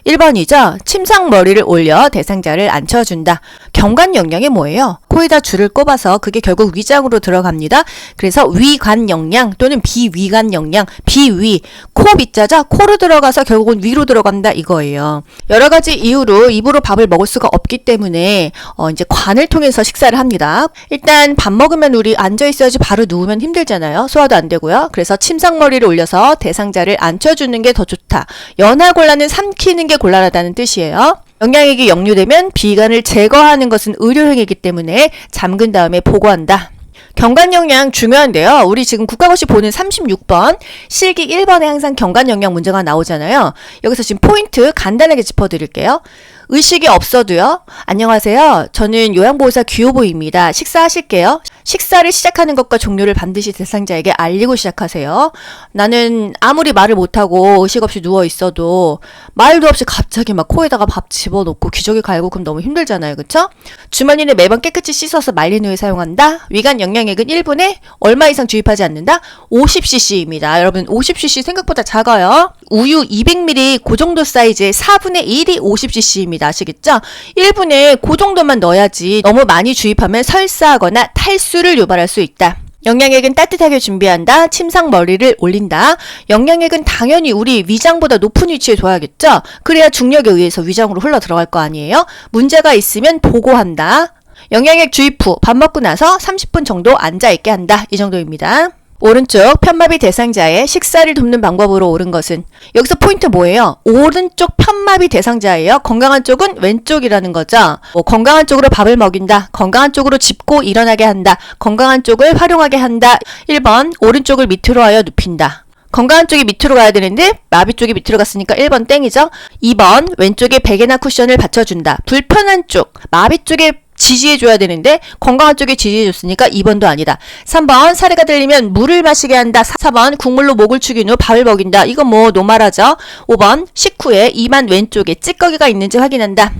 1번이죠. 침상머리를 올려 대상자를 앉혀준다. 경관 영양이 뭐예요? 코에다 줄을 꼽아서 그게 결국 위장으로 들어갑니다. 그래서 위관 영양 또는 비위관 영양, 비위, 코 밑자죠? 코로 들어가서 결국은 위로 들어간다 이거예요. 여러 가지 이유로 입으로 밥을 먹을 수가 없기 때문에 이제 관을 통해서 식사를 합니다. 일단 밥 먹으면 우리 앉아 있어야지 바로 누우면 힘들잖아요. 소화도 안 되고요. 그래서 침상머리를 올려서 대상자를 앉혀주는 게 더 좋다. 연하곤란은 삼키는 게 곤란하다는 뜻이에요. 영양액이 역류되면 비관을 제거하는 것은 의료행위이기 때문에 잠근 다음에 보고한다. 경관영양 중요한데요. 우리 지금 국가고시 보는 36번 실기 1번에 항상 경관영양 문제가 나오잖아요. 여기서 지금 포인트 간단하게 짚어드릴게요. 의식이 없어도요. 안녕하세요. 저는 요양보호사 귀요보입니다. 식사하실게요. 식사를 시작하는 것과 종료를 반드시 대상자에게 알리고 시작하세요. 나는 아무리 말을 못하고 의식 없이 누워있어도 말도 없이 갑자기 막 코에다가 밥 집어넣고 기저귀 갈고 그럼 너무 힘들잖아요. 그쵸? 주머니는 매번 깨끗이 씻어서 말린 후에 사용한다. 위관 영양액은 1분에 얼마 이상 주입하지 않는다. 50cc입니다. 여러분 50cc 생각보다 작아요. 우유 200ml 그 정도 사이즈의 4분의 1이 50cc입니다. 아시겠죠? 1분에 그 정도만 넣어야지 너무 많이 주입하면 설사하거나 탈수를 유발할 수 있다. 영양액은 따뜻하게 준비한다. 침상머리를 올린다. 영양액은 당연히 우리 위장보다 높은 위치에 둬야겠죠? 그래야 중력에 의해서 위장으로 흘러 들어갈 거 아니에요? 문제가 있으면 보고한다. 영양액 주입 후 밥 먹고 나서 30분 정도 앉아있게 한다. 이 정도입니다. 오른쪽 편마비 대상자의 식사를 돕는 방법으로 옳은 것은 여기서 포인트 뭐예요? 오른쪽 편마비 대상자예요. 건강한 쪽은 왼쪽이라는 거죠. 건강한 쪽으로 밥을 먹인다. 건강한 쪽으로 짚고 일어나게 한다. 건강한 쪽을 활용하게 한다. 1번 오른쪽을 밑으로 하여 눕힌다. 건강한 쪽이 밑으로 가야 되는데 마비 쪽이 밑으로 갔으니까 1번 땡이죠. 2번 왼쪽에 베개나 쿠션을 받쳐준다. 불편한 쪽 마비 쪽에 지지해줘야 되는데 건강한 쪽에 지지해줬으니까 2번도 아니다. 3번 사례가 들리면 물을 마시게 한다. 4번 국물로 목을 축인 후 밥을 먹인다. 이건 뭐 노말하죠. 5번 식후에 입안 왼쪽에 찌꺼기가 있는지 확인한다.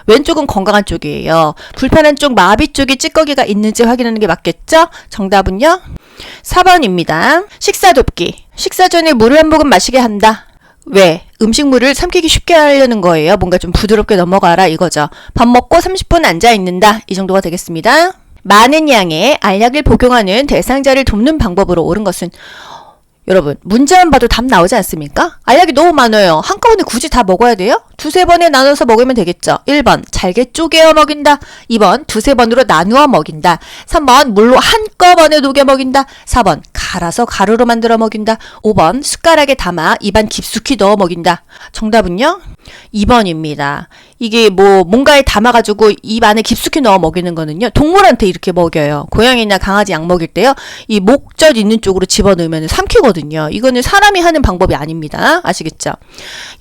왼쪽은 건강한 쪽이에요. 불편한 쪽 마비 쪽에 찌꺼기가 있는지 확인하는 게 맞겠죠? 정답은요? 4번입니다. 식사 돕기. 식사 전에 물을 한 모금 마시게 한다. 왜? 음식물을 삼키기 쉽게 하려는 거예요. 뭔가 좀 부드럽게 넘어가라 이거죠. 밥 먹고 30분 앉아있는다. 이 정도가 되겠습니다. 많은 양의 알약을 복용하는 대상자를 돕는 방법으로 옳은 것은 여러분 문제만 봐도 답 나오지 않습니까? 알약이 너무 많아요. 한꺼번에 굳이 다 먹어야 돼요? 두세 번에 나눠서 먹으면 되겠죠. 1번 잘게 쪼개어 먹인다. 2번 두세 번으로 나누어 먹인다. 3번 물로 한꺼번에 녹여 먹인다. 4번 갈아서 가루로 만들어 먹인다. 5번 숟가락에 담아 입안 깊숙이 넣어 먹인다. 정답은요? 2번입니다. 이게 뭔가에 담아가지고 입 안에 깊숙이 넣어 먹이는 거는요. 동물한테 이렇게 먹여요. 고양이나 강아지 약 먹일 때요. 이 목젖 있는 쪽으로 집어넣으면 삼키거든요. 이거는 사람이 하는 방법이 아닙니다. 아시겠죠?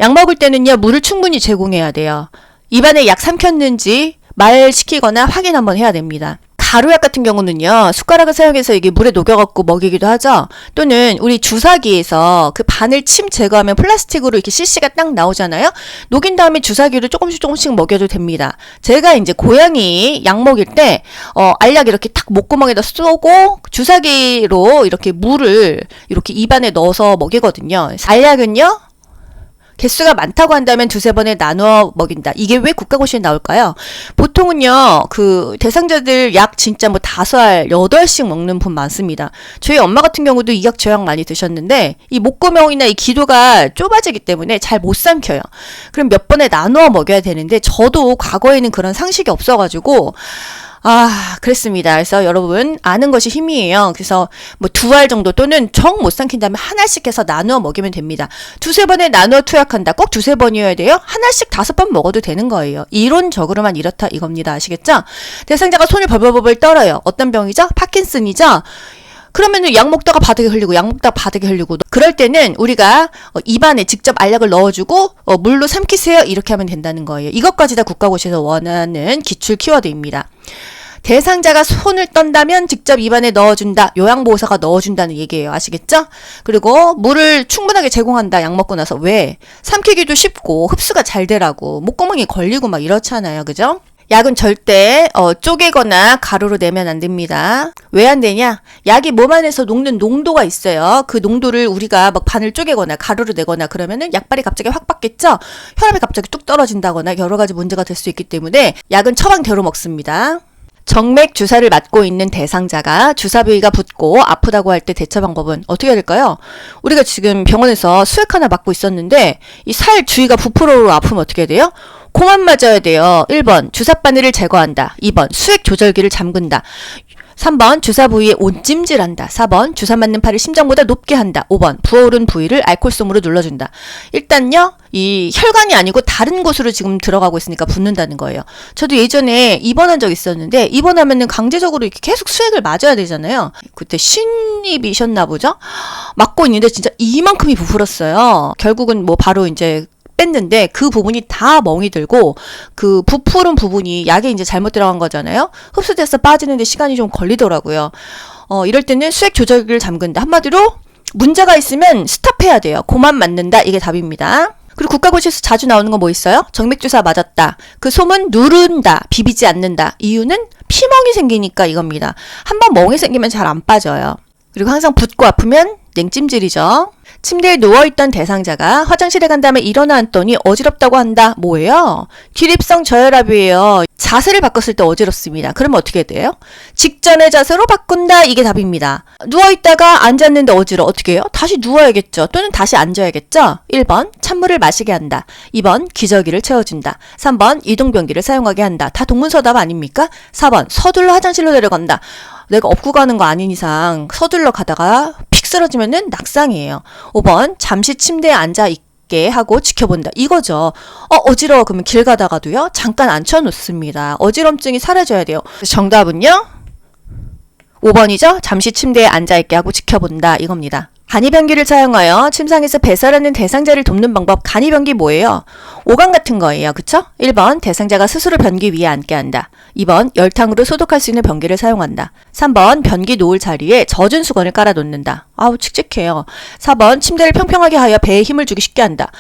약 먹을 때는요. 물을 충분히 제공해야 돼요. 입안에 약 삼켰는지 말시키거나 확인 한번 해야 됩니다. 가루약 같은 경우는요. 숟가락을 사용해서 이게 물에 녹여갖고 먹이기도 하죠. 또는 우리 주사기에서 그 바늘 침 제거하면 플라스틱으로 이렇게 CC가 딱 나오잖아요. 녹인 다음에 주사기로 조금씩 먹여도 됩니다. 제가 이제 고양이 약 먹일 때 알약 이렇게 탁 목구멍에다 쏘고 주사기로 이렇게 물을 이렇게 입안에 넣어서 먹이거든요. 알약은요. 개수가 많다고 한다면 두세 번에 나누어 먹인다. 이게 왜 국가고시에 나올까요? 보통은요, 그 대상자들 약 진짜 5알, 8알씩 먹는 분 많습니다. 저희 엄마 같은 경우도 이 약 저 약 많이 드셨는데, 이 목구멍이나 이 기도가 좁아지기 때문에 잘 못 삼켜요. 그럼 몇 번에 나누어 먹여야 되는데, 저도 과거에는 그런 상식이 없어가지고, 그랬습니다. 그래서 여러분 아는 것이 힘이에요. 그래서 뭐 2알 정도 또는 정 못 삼킨다면 하나씩 해서 나누어 먹이면 됩니다. 2-3번에 나누어 투약한다. 꼭 2-3번이어야 돼요. 하나씩 5번 먹어도 되는 거예요. 이론적으로만 이렇다 이겁니다. 아시겠죠? 대상자가 손을 벌벌벌 떨어요. 어떤 병이죠? 파킨슨이죠? 그러면은 약 먹다가 바닥에 흘리고 약 먹다가 바닥에 흘리고 그럴 때는 우리가 입안에 직접 알약을 넣어주고 물로 삼키세요 이렇게 하면 된다는 거예요. 이것까지 다 국가고시에서 원하는 기출 키워드입니다. 대상자가 손을 떤다면 직접 입안에 넣어준다. 요양보호사가 넣어준다는 얘기예요. 아시겠죠? 그리고 물을 충분하게 제공한다. 약 먹고 나서. 왜? 삼키기도 쉽고 흡수가 잘 되라고. 목구멍이 걸리고 막 이렇잖아요. 그죠? 약은 절대 쪼개거나 가루로 내면 안 됩니다. 왜 안 되냐? 약이 몸 안에서 녹는 농도가 있어요. 그 농도를 우리가 막 반을 쪼개거나 가루로 내거나 그러면은 약발이 갑자기 확 받겠죠? 혈압이 갑자기 뚝 떨어진다거나 여러 가지 문제가 될 수 있기 때문에 약은 처방대로 먹습니다. 정맥 주사를 맞고 있는 대상자가 주사 부위가 붓고 아프다고 할 때 대처 방법은 어떻게 해야 될까요? 우리가 지금 병원에서 수액 하나 맞고 있었는데 이 살 주위가 부풀어오르고 아프면 어떻게 해야 돼요? 고만 맞아야 돼요. 1번 주사 바늘을 제거한다. 2번 수액 조절기를 잠근다. 3번 주사 부위에 온찜질한다. 4번 주사 맞는 팔을 심장보다 높게 한다. 5번 부어오른 부위를 알코올솜으로 눌러준다. 일단요. 이 혈관이 아니고 다른 곳으로 지금 들어가고 있으니까 붓는다는 거예요. 저도 예전에 입원한 적 있었는데 입원하면은 강제적으로 이렇게 계속 수액을 맞아야 되잖아요. 그때 신입이셨나 보죠? 맞고 있는데 진짜 이만큼이 부풀었어요. 결국은 뭐 바로 이제 뺐는데 그 부분이 다 멍이 들고 그 부푸른 부분이 약에 이제 잘못 들어간 거잖아요. 흡수돼서 빠지는데 시간이 좀 걸리더라고요. 이럴 때는 수액 조절기를 잠근다. 한마디로 문제가 있으면 스탑해야 돼요. 고만 맞는다. 이게 답입니다. 그리고 국가고시에서 자주 나오는 거 뭐 있어요? 정맥주사 맞았다. 그 솜은 누른다. 비비지 않는다. 이유는 피멍이 생기니까 이겁니다. 한번 멍이 생기면 잘 안 빠져요. 그리고 항상 붓고 아프면 냉찜질이죠. 침대에 누워있던 대상자가 화장실에 간 다음에 일어나 앉더니 어지럽다고 한다. 뭐예요? 기립성 저혈압이에요. 자세를 바꿨을 때 어지럽습니다. 그러면 어떻게 돼요? 직전의 자세로 바꾼다. 이게 답입니다. 누워있다가 앉았는데 어지러워. 어떻게 해요? 다시 누워야겠죠. 또는 다시 앉아야겠죠. 1번 찬물을 마시게 한다. 2번 기저귀를 채워준다. 3번 이동변기를 사용하게 한다. 다 동문서답 아닙니까? 4번 서둘러 화장실로 내려간다. 내가 업고 가는 거 아닌 이상 서둘러 가다가 픽 쓰러지면은 낙상이에요. 5번 잠시 침대에 앉아 있게 하고 지켜본다. 이거죠. 어지러워. 그러면 길 가다가도요. 잠깐 앉혀놓습니다. 어지럼증이 사라져야 돼요. 정답은요. 5번이죠. 잠시 침대에 앉아있게 하고 지켜본다. 이겁니다. 간이변기를 사용하여 침상에서 배설하는 대상자를 돕는 방법. 간이변기 뭐예요? 오감 같은 거예요. 그쵸? 1번 대상자가 스스로 변기 위에 앉게 한다. 2번 열탕으로 소독할 수 있는 변기를 사용한다. 3번 변기 놓을 자리에 젖은 수건을 깔아놓는다. 아우 칙칙해요. 4번 침대를 평평하게 하여 배에 힘을 주기 쉽게 한다.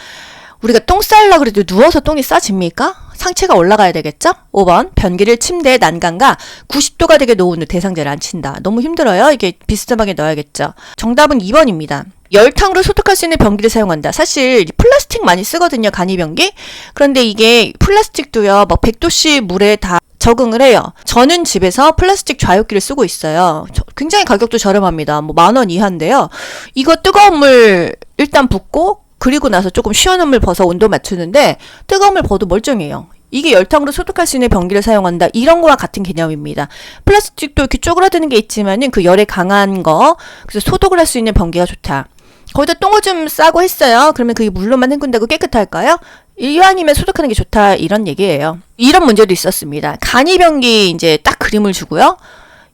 우리가 똥 싸려고 그래도 누워서 똥이 싸집니까? 상체가 올라가야 되겠죠? 5번 변기를 침대의 난간과 90도가 되게 놓은 후 대상자를 앉힌다. 너무 힘들어요. 이게 비스듬하게 넣어야겠죠. 정답은 2번입니다. 열탕으로 소독할 수 있는 변기를 사용한다. 사실 플라스틱 많이 쓰거든요. 간이변기. 그런데 이게 플라스틱도요. 막 100도씨 물에 다 적응을 해요. 저는 집에서 플라스틱 좌욕기를 쓰고 있어요. 굉장히 가격도 저렴합니다. 뭐 10,000원 이하인데요. 이거 뜨거운 물 일단 붓고 그리고 나서 조금 시원한 물 벗어 온도 맞추는데 뜨거운 물 벗어도 멀쩡해요. 이게 열탕으로 소독할 수 있는 변기를 사용한다. 이런 거와 같은 개념입니다. 플라스틱도 이렇게 쪼그라드는 게 있지만은 그 열에 강한 거, 그래서 소독을 할 수 있는 변기가 좋다. 거기다 똥을 좀 싸고 했어요. 그러면 그게 물로만 헹군다고 깨끗할까요? 이왕이면 소독하는 게 좋다. 이런 얘기예요. 이런 문제도 있었습니다. 간이변기 이제 딱 그림을 주고요.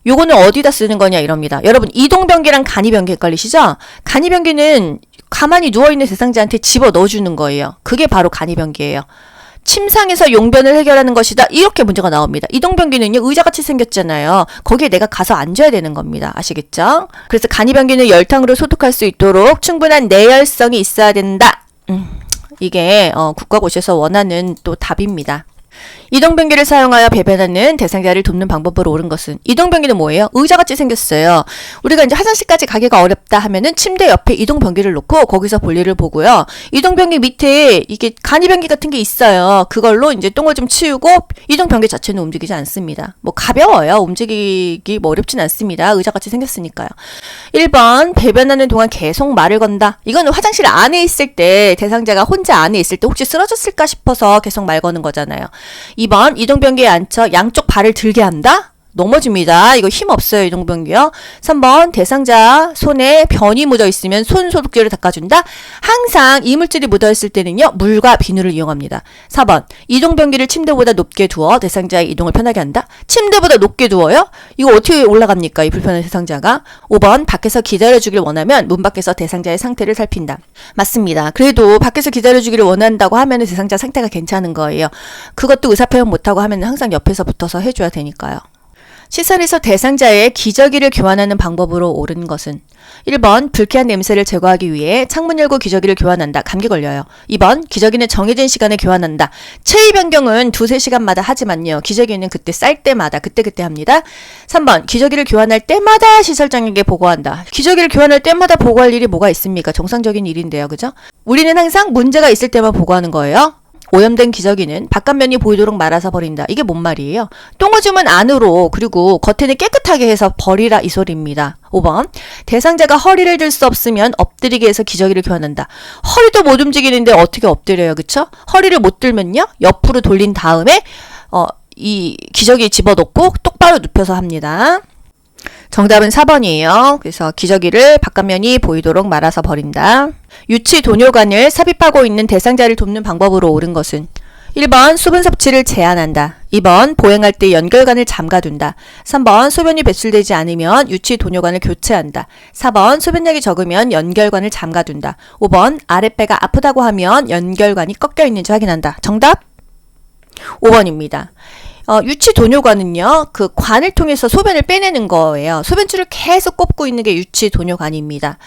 요거는 어디다 쓰는 거냐 이럽니다. 여러분 이동변기랑 간이변기 헷갈리시죠? 간이변기는 가만히 누워있는 대상자한테 집어 넣어주는 거예요. 그게 바로 간이변기예요. 침상에서 용변을 해결하는 것이다. 이렇게 문제가 나옵니다. 이동변기는요. 의자같이 생겼잖아요. 거기에 내가 가서 앉아야 되는 겁니다. 아시겠죠? 그래서 간이변기는 열탕으로 소독할 수 있도록 충분한 내열성이 있어야 된다. 이게 국가고시에서 원하는 또 답입니다. 이동변기를 사용하여 배변하는 대상자를 돕는 방법으로 옳은 것은 이동변기는 뭐예요? 의자같이 생겼어요. 우리가 이제 화장실까지 가기가 어렵다 하면은 침대 옆에 이동변기를 놓고 거기서 볼일을 보고요. 이동변기 밑에 이게 간이변기 같은 게 있어요. 그걸로 이제 똥을 좀 치우고 이동변기 자체는 움직이지 않습니다. 뭐 가벼워요. 움직이기 뭐 어렵진 않습니다. 의자같이 생겼으니까요. 1번 배변하는 동안 계속 말을 건다. 이거는 화장실 안에 있을 때 대상자가 혼자 안에 있을 때 혹시 쓰러졌을까 싶어서 계속 말 거는 거잖아요. 2번 이동변기에 앉혀 양쪽 발을 들게 한다. 넘어집니다. 이거 힘 없어요. 이동변기요. 3번 대상자 손에 변이 묻어 있으면 손 소독제로 닦아준다. 항상 이물질이 묻어 있을 때는요. 물과 비누를 이용합니다. 4번 이동변기를 침대보다 높게 두어 대상자의 이동을 편하게 한다. 침대보다 높게 두어요? 이거 어떻게 올라갑니까? 이 불편한 대상자가. 5번 밖에서 기다려주길 원하면 문 밖에서 대상자의 상태를 살핀다. 맞습니다. 그래도 밖에서 기다려주기를 원한다고 하면 대상자 상태가 괜찮은 거예요. 그것도 의사표현 못하고 하면 항상 옆에서 붙어서 해줘야 되니까요. 시설에서 대상자의 기저귀를 교환하는 방법으로 옳은 것은 1번 불쾌한 냄새를 제거하기 위해 창문 열고 기저귀를 교환한다. 감기 걸려요. 2번 기저귀는 정해진 시간에 교환한다. 체위 변경은 2-3시간마다 하지만요. 기저귀는 그때 쌀 때마다 그때그때 합니다. 3번 기저귀를 교환할 때마다 시설장에게 보고한다. 기저귀를 교환할 때마다 보고할 일이 뭐가 있습니까? 정상적인 일인데요. 그죠? 우리는 항상 문제가 있을 때만 보고하는 거예요. 오염된 기저귀는 바깥면이 보이도록 말아서 버린다. 이게 뭔 말이에요? 똥오줌은 안으로 그리고 겉에는 깨끗하게 해서 버리라 이 소리입니다. 5번 대상자가 허리를 들 수 없으면 엎드리게 해서 기저귀를 교환한다. 허리도 못 움직이는데 어떻게 엎드려요? 그쵸? 허리를 못 들면요. 옆으로 돌린 다음에 이 기저귀 집어넣고 똑바로 눕혀서 합니다. 정답은 4번이에요. 그래서 기저귀를 바깥면이 보이도록 말아서 버린다. 유치 도뇨관을 삽입하고 있는 대상자를 돕는 방법으로 옳은 것은 1번 수분 섭취를 제한한다. 2번 보행할 때 연결관을 잠가둔다. 3번 소변이 배출되지 않으면 유치 도뇨관을 교체한다. 4번 소변량이 적으면 연결관을 잠가둔다. 5번 아랫배가 아프다고 하면 연결관이 꺾여 있는지 확인한다. 정답 5번입니다. 유치 도뇨관은요, 그 관을 통해서 소변을 빼내는 거예요. 소변줄을 계속 꼽고 있는 게 유치 도뇨관입니다.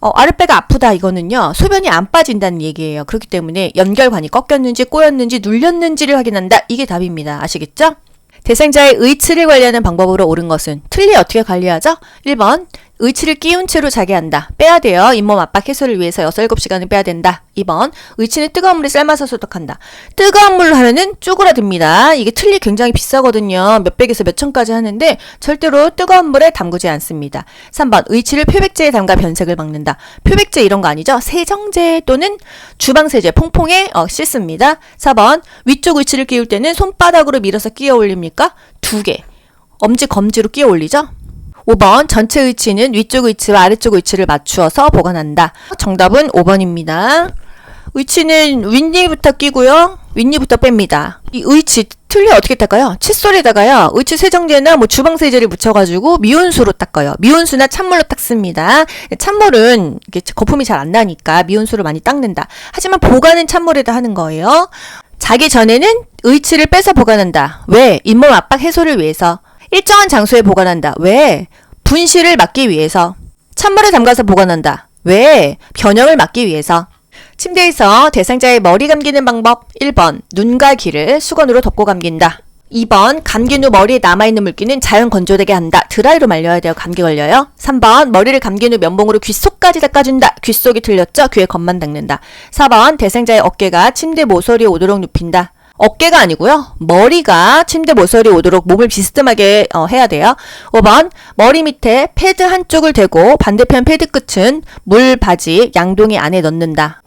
아랫배가 아프다 이거는요, 소변이 안 빠진다는 얘기예요. 그렇기 때문에 연결관이 꺾였는지 꼬였는지 눌렸는지를 확인한다. 이게 답입니다. 아시겠죠? 대상자의 의치를 관리하는 방법으로 옳은 것은 틀리 어떻게 관리하죠? 1번 의치를 끼운 채로 자게 한다. 빼야 돼요. 잇몸 압박 해소를 위해서 6-7시간은 빼야 된다. 2번 의치는 뜨거운 물에 삶아서 소독한다. 뜨거운 물로 하면은 쪼그라듭니다. 이게 틀리 굉장히 비싸거든요. 몇백에서 몇천까지 하는데 절대로 뜨거운 물에 담그지 않습니다. 3번 의치를 표백제에 담가 변색을 막는다. 표백제 이런 거 아니죠? 세정제 또는 주방세제 퐁퐁에 씻습니다. 4번 위쪽 의치를 끼울 때는 손바닥으로 밀어서 끼워 올립니까? 2개. 엄지 검지로 끼워 올리죠? 5번 전체 의치는 위쪽 의치와 아래쪽 의치를 맞추어서 보관한다. 정답은 5번입니다. 의치는 윗니부터 끼고요. 윗니부터 뺍니다. 이 의치 틀리 어떻게 닦아요? 칫솔에다가요. 의치 세정제나 주방 세제를 묻혀가지고 미온수로 닦아요. 미온수나 찬물로 닦습니다. 찬물은 이게 거품이 잘 안 나니까 미온수로 많이 닦는다. 하지만 보관은 찬물에다 하는 거예요. 자기 전에는 의치를 빼서 보관한다. 왜? 잇몸 압박 해소를 위해서. 일정한 장소에 보관한다. 왜? 분실을 막기 위해서. 찬물에 담가서 보관한다. 왜? 변형을 막기 위해서. 침대에서 대상자의 머리 감기는 방법 1번 눈과 귀를 수건으로 덮고 감긴다. 2번 감긴 후 머리에 남아있는 물기는 자연 건조되게 한다. 드라이로 말려야 돼요. 감기 걸려요. 3번 머리를 감긴 후 면봉으로 귓속까지 닦아준다. 귓속이 틀렸죠? 귀에 겉만 닦는다. 4번 대상자의 어깨가 침대 모서리에 오도록 눕힌다. 어깨가 아니고요. 머리가 침대 모서리에 오도록 몸을 비스듬하게 해야 돼요. 5번 머리 밑에 패드 한쪽을 대고 반대편 패드 끝은 물 바지 양동이 안에 넣는다.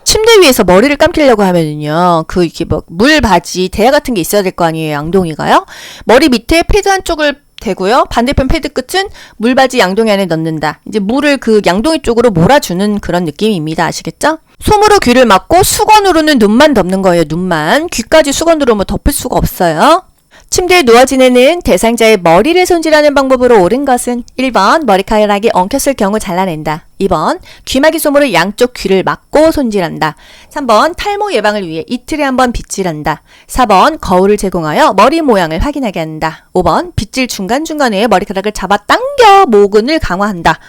침대 위에서 머리를 감기려고 하면은요, 이렇게 물 바지 대야 같은 게 있어야 될 거 아니에요, 양동이가요? 머리 밑에 패드 한쪽을 대고요, 반대편 패드 끝은 물 바지 양동이 안에 넣는다. 이제 물을 그 양동이 쪽으로 몰아주는 그런 느낌입니다. 아시겠죠? 솜으로 귀를 막고 수건으로는 눈만 덮는 거예요, 눈만. 귀까지 수건으로 덮을 수가 없어요. 침대에 누워 지내는 대상자의 머리를 손질하는 방법으로 옳은 것은 1번 머리카락이 엉켰을 경우 잘라낸다. 2번 귀마개 솜으로 양쪽 귀를 막고 손질한다. 3번 탈모 예방을 위해 이틀에 한 번 빗질한다. 4번 거울을 제공하여 머리 모양을 확인하게 한다. 5번 빗질 중간중간에 머리카락을 잡아 당겨 모근을 강화한다.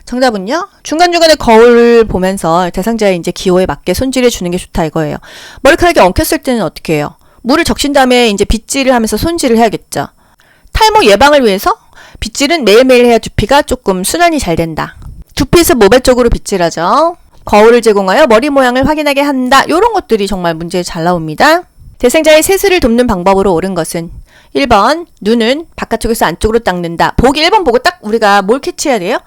정답은요? 중간중간에 거울을 보면서 대상자의 이제 기호에 맞게 손질해 주는 게 좋다 이거예요. 머리카락이 엉켰을 때는 어떻게 해요? 물을 적신 다음에 이제 빗질을 하면서 손질을 해야겠죠. 탈모 예방을 위해서 빗질은 매일매일 해야 두피가 조금 순환이 잘 된다. 두피에서 모발 쪽으로 빗질하죠. 거울을 제공하여 머리 모양을 확인하게 한다. 이런 것들이 정말 문제에 잘 나옵니다. 대상자의 세수를 돕는 방법으로 옳은 것은 1번 눈은 바깥쪽에서 안쪽으로 닦는다. 보기 1번 보고 딱 우리가 뭘 캐치해야 돼요?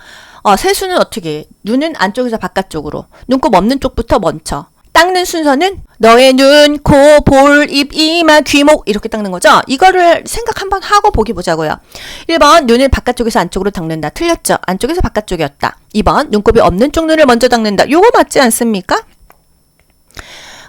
세수는 어떻게 해? 눈은 안쪽에서 바깥쪽으로. 눈곱 없는 쪽부터 먼저. 닦는 순서는 너의 눈, 코, 볼, 입, 이마, 귀목 이렇게 닦는 거죠. 이거를 생각 한번 하고 보기 보자고요. 1번 눈을 바깥쪽에서 안쪽으로 닦는다. 틀렸죠. 안쪽에서 바깥쪽이었다. 2번 눈곱이 없는 쪽 눈을 먼저 닦는다. 요거 맞지 않습니까?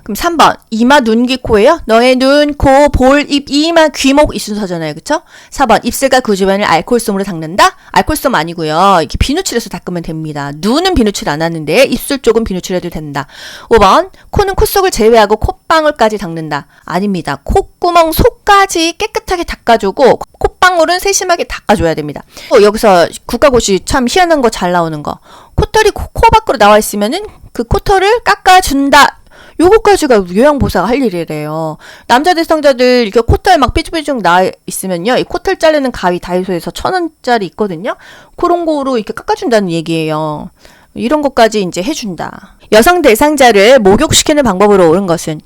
그럼 3번 이마, 눈, 귀, 코예요. 너의 눈, 코, 볼, 입, 이마, 귀목 이 순서잖아요. 그쵸? 4번 입술과 그 주변을 알코올솜으로 닦는다. 알코올솜 아니고요. 이렇게 비누칠해서 닦으면 됩니다. 눈은 비누칠 안 하는데 입술 쪽은 비누칠해도 된다. 5번 코는 콧속을 제외하고 콧방울까지 닦는다. 아닙니다. 콧구멍 속까지 깨끗하게 닦아주고 콧방울은 세심하게 닦아줘야 됩니다. 여기서 국가고시 참 희한한 거 잘 나오는 거. 콧털이 코 밖으로 나와 있으면은 그 콧털을 깎아준다. 요거까지가 요양보호사가 할 일이래요. 남자 대상자들 이렇게 콧털 막 삐죽삐죽 나 있으면요. 이 콧털 자르는 가위 다이소에서 1,000원짜리 있거든요. 그런 거로 이렇게 깎아준다는 얘기예요. 이런 것까지 이제 해준다. 여성 대상자를 목욕시키는 방법으로 옳은 것은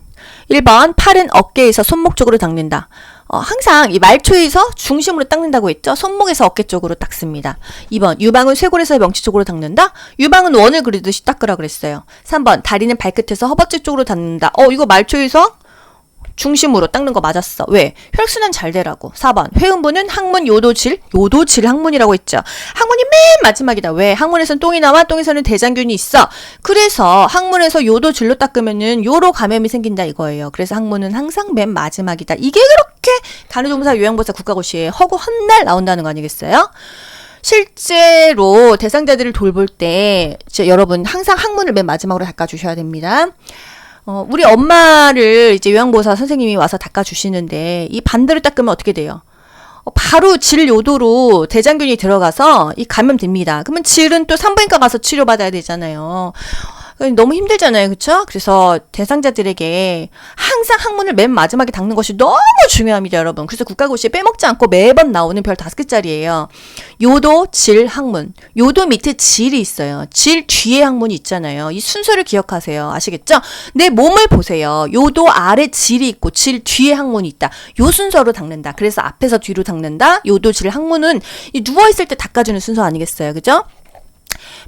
1번 팔은 어깨에서 손목 쪽으로 닦는다. 항상 이 말초에서 중심으로 닦는다고 했죠. 손목에서 어깨 쪽으로 닦습니다. 2번 유방은 쇄골에서 명치 쪽으로 닦는다. 유방은 원을 그리듯이 닦으라 그랬어요. 3번 다리는 발끝에서 허벅지 쪽으로 닦는다. 이거 말초에서 중심으로 닦는 거 맞았어. 왜? 혈액순환 잘 되라고. 4번 회음부는 항문 요도질 항문이라고 했죠. 항문이 맨 마지막이다. 왜? 항문에서는 똥이 나와 똥에서는 대장균이 있어. 그래서 항문에서 요도질로 닦으면은 요로 감염이 생긴다 이거예요. 그래서 항문은 항상 맨 마지막이다. 이게 그렇게 간호조무사 요양보호사 국가고시에 허구 헛날 나온다는 거 아니겠어요? 실제로 대상자들을 돌볼 때 여러분 항상 항문을 맨 마지막으로 닦아주셔야 됩니다. 우리 엄마를 이제 요양보호사 선생님이 와서 닦아주시는데 이 반대로 닦으면 어떻게 돼요? 바로 질 요도로 대장균이 들어가서 이 감염됩니다. 그러면 질은 또 산부인과 가서 치료받아야 되잖아요. 너무 힘들잖아요. 그쵸? 그래서 대상자들에게 항상 항문을 맨 마지막에 닦는 것이 너무 중요합니다, 여러분. 그래서 국가고시에 빼먹지 않고 매번 나오는 별 5개짜리예요. 요도, 질, 항문. 요도 밑에 질이 있어요. 질 뒤에 항문이 있잖아요. 이 순서를 기억하세요. 아시겠죠? 내 몸을 보세요. 요도 아래 질이 있고 질 뒤에 항문이 있다. 요 순서로 닦는다. 그래서 앞에서 뒤로 닦는다. 요도, 질, 항문은 이 누워있을 때 닦아주는 순서 아니겠어요? 그죠?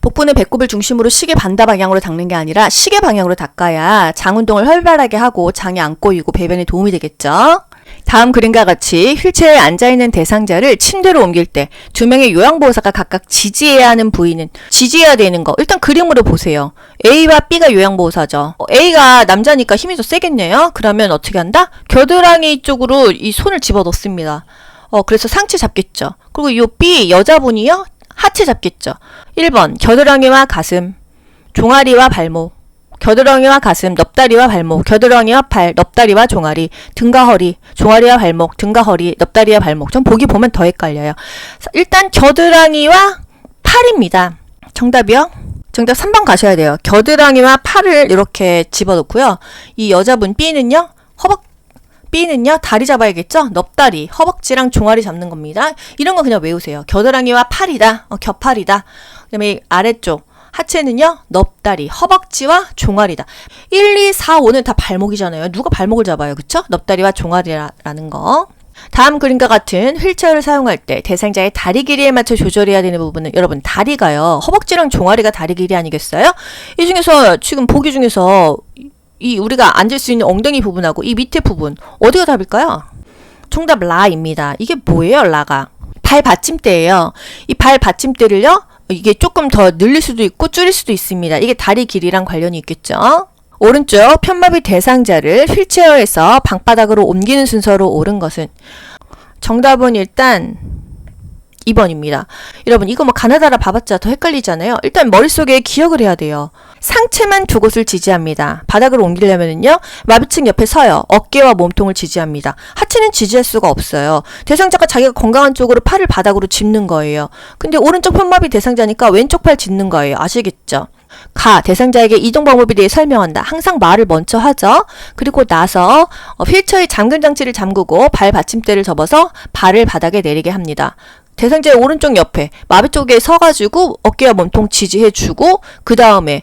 복부는 배꼽을 중심으로 시계 반대 방향으로 닦는 게 아니라 시계 방향으로 닦아야 장 운동을 활발하게 하고 장이 안 꼬이고 배변에 도움이 되겠죠. 다음 그림과 같이 휠체어에 앉아있는 대상자를 침대로 옮길 때 2명의 요양보호사가 각각 지지해야 하는 부위는 지지해야 되는 거 일단 그림으로 보세요. A와 B가 요양보호사죠. A가 남자니까 힘이 더 세겠네요. 그러면 어떻게 한다? 겨드랑이 쪽으로 이 손을 집어넣습니다. 그래서 상체 잡겠죠. 그리고 이 B 여자분이요. 하체 잡겠죠. 1번 겨드랑이와 가슴, 종아리와 발목, 겨드랑이와 가슴, 넙다리와 발목, 겨드랑이와 팔, 넙다리와 종아리, 등과 허리, 종아리와 발목, 등과 허리, 넙다리와 발목. 전 보기 보면 더 헷갈려요. 일단 겨드랑이와 팔입니다. 정답이요? 정답 3번 가셔야 돼요. 겨드랑이와 팔을 이렇게 집어넣고요. 이 여자분 B는요. B는요, 다리 잡아야겠죠? 넙다리, 허벅지랑 종아리 잡는 겁니다. 이런 거 그냥 외우세요. 겨드랑이와 팔이다, 겹팔이다. 그 다음에 아래쪽, 하체는요, 넙다리, 허벅지와 종아리다. 1, 2, 4, 5는 다 발목이잖아요. 누가 발목을 잡아요, 그쵸? 넙다리와 종아리라는 거. 다음 그림과 같은 휠체어를 사용할 때 대상자의 다리 길이에 맞춰 조절해야 되는 부분은 여러분 다리가요, 허벅지랑 종아리가 다리 길이 아니겠어요? 이 중에서 지금 보기 중에서 이 우리가 앉을 수 있는 엉덩이 부분하고 이 밑에 부분 어디가 답일까요? 정답 라입니다. 이게 뭐예요, 라가? 발 받침대예요. 이 발 받침대를요, 이게 조금 더 늘릴 수도 있고 줄일 수도 있습니다. 이게 다리 길이랑 관련이 있겠죠? 오른쪽 편마비 대상자를 휠체어에서 방바닥으로 옮기는 순서로 옳은 것은 정답은 일단 2번입니다. 여러분 이거 뭐 가나다라 봐봤자 더 헷갈리잖아요. 일단 머릿속에 기억을 해야 돼요. 상체만 두 곳을 지지합니다. 바닥으로 옮기려면요. 마비층 옆에 서요. 어깨와 몸통을 지지합니다. 하체는 지지할 수가 없어요. 대상자가 자기가 건강한 쪽으로 팔을 바닥으로 짚는 거예요. 근데 오른쪽 편마비 대상자니까 왼쪽 팔 짚는 거예요. 아시겠죠? 대상자에게 이동 방법에 대해 설명한다. 항상 말을 먼저 하죠. 그리고 나서 휠체어의 잠금 장치를 잠그고 발 받침대를 접어서 발을 바닥에 내리게 합니다. 대상자의 오른쪽 옆에 마비 쪽에 서가지고 어깨와 몸통 지지해주고 그 다음에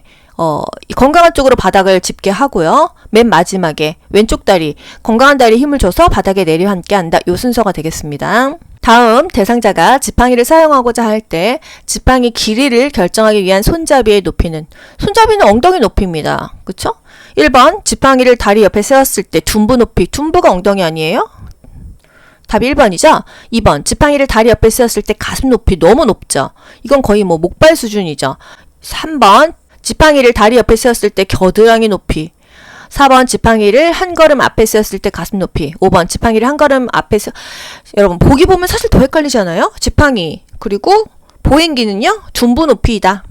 건강한 쪽으로 바닥을 짚게 하고요. 맨 마지막에 왼쪽 다리, 건강한 다리에 힘을 줘서 바닥에 내려 앉게 한다. 요 순서가 되겠습니다. 다음 대상자가 지팡이를 사용하고자 할 때 지팡이 길이를 결정하기 위한 손잡이의 높이는 엉덩이 높이입니다. 그쵸? 1번 지팡이를 다리 옆에 세웠을 때 둔부 높이. 둔부가 엉덩이 아니에요? 답이 1번이죠? 2번 지팡이를 다리 옆에 세웠을 때 가슴 높이. 너무 높죠? 이건 거의 뭐 목발 수준이죠. 3번 지팡이를 다리 옆에 세웠을 때 겨드랑이 높이. 4번 지팡이를 한 걸음 앞에 세웠을 때 가슴 높이. 5번 지팡이를 한 걸음 앞에 여러분 보기 보면 사실 더 헷갈리잖아요? 지팡이 그리고 보행기는요 둔부 높이이다.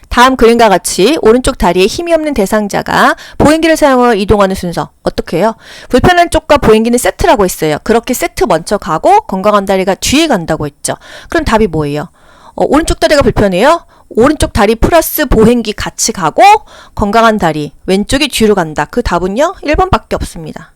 다음 그림과 같이 오른쪽 다리에 힘이 없는 대상자가 보행기를 사용하여 이동하는 순서 어떻게 해요? 불편한 쪽과 보행기는 세트라고 했어요. 그렇게 세트 먼저 가고 건강한 다리가 뒤에 간다고 했죠. 그럼 답이 뭐예요? 오른쪽 다리가 불편해요? 오른쪽 다리 플러스 보행기 같이 가고 건강한 다리 왼쪽이 뒤로 간다. 그 답은요 1번밖에 없습니다.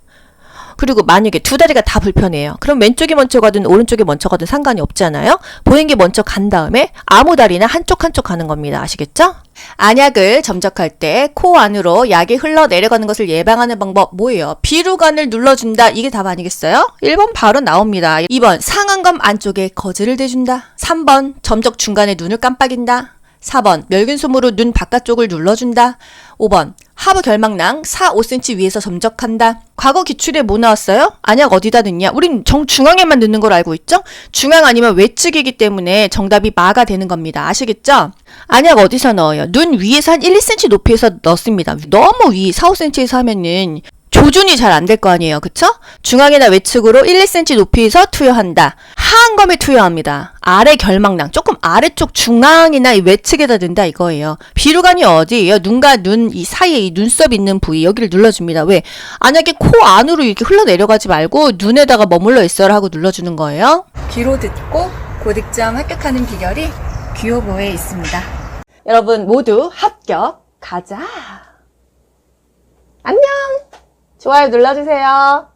그리고 만약에 두 다리가 다 불편해요. 그럼 왼쪽이 먼저 가든 오른쪽이 먼저 가든 상관이 없잖아요. 보행기 먼저 간 다음에 아무 다리나 한쪽 가는 겁니다. 아시겠죠? 안약을 점적할 때 코 안으로 약이 흘러내려가는 것을 예방하는 방법 뭐예요? 비루관을 눌러준다. 이게 답 아니겠어요? 1번 바로 나옵니다. 2번 상안검 안쪽에 거즈를 대준다. 3번 점적 중간에 눈을 깜빡인다. 4번 멸균솜으로 눈 바깥쪽을 눌러준다. 5번 하부 결막낭 4, 5cm 위에서 점적한다. 과거 기출에 뭐 나왔어요? 안약 어디다 넣냐? 우린 정중앙에만 넣는 걸 알고 있죠? 중앙 아니면 외측이기 때문에 정답이 마가 되는 겁니다. 아시겠죠? 안약 어디서 넣어요? 눈 위에서 한 1, 2cm 높이에서 넣습니다. 너무 위 4, 5cm에서 하면은 조준이 잘 안 될 거 아니에요. 그쵸? 중앙이나 외측으로 1, 2cm 높이에서 투여한다. 하안검에 투여합니다. 아래 결막낭, 조금 아래쪽 중앙이나 외측에다 든다 이거예요. 비루관이 어디예요? 눈과 눈 이 사이에 이 눈썹 있는 부위 여기를 눌러줍니다. 왜? 만약에 코 안으로 이렇게 흘러내려가지 말고 눈에다가 머물러 있어라 하고 눌러주는 거예요. 귀로 듣고 고득점 합격하는 비결이 귀요보에 있습니다. 여러분 모두 합격 가자. 안녕. 좋아요 눌러주세요.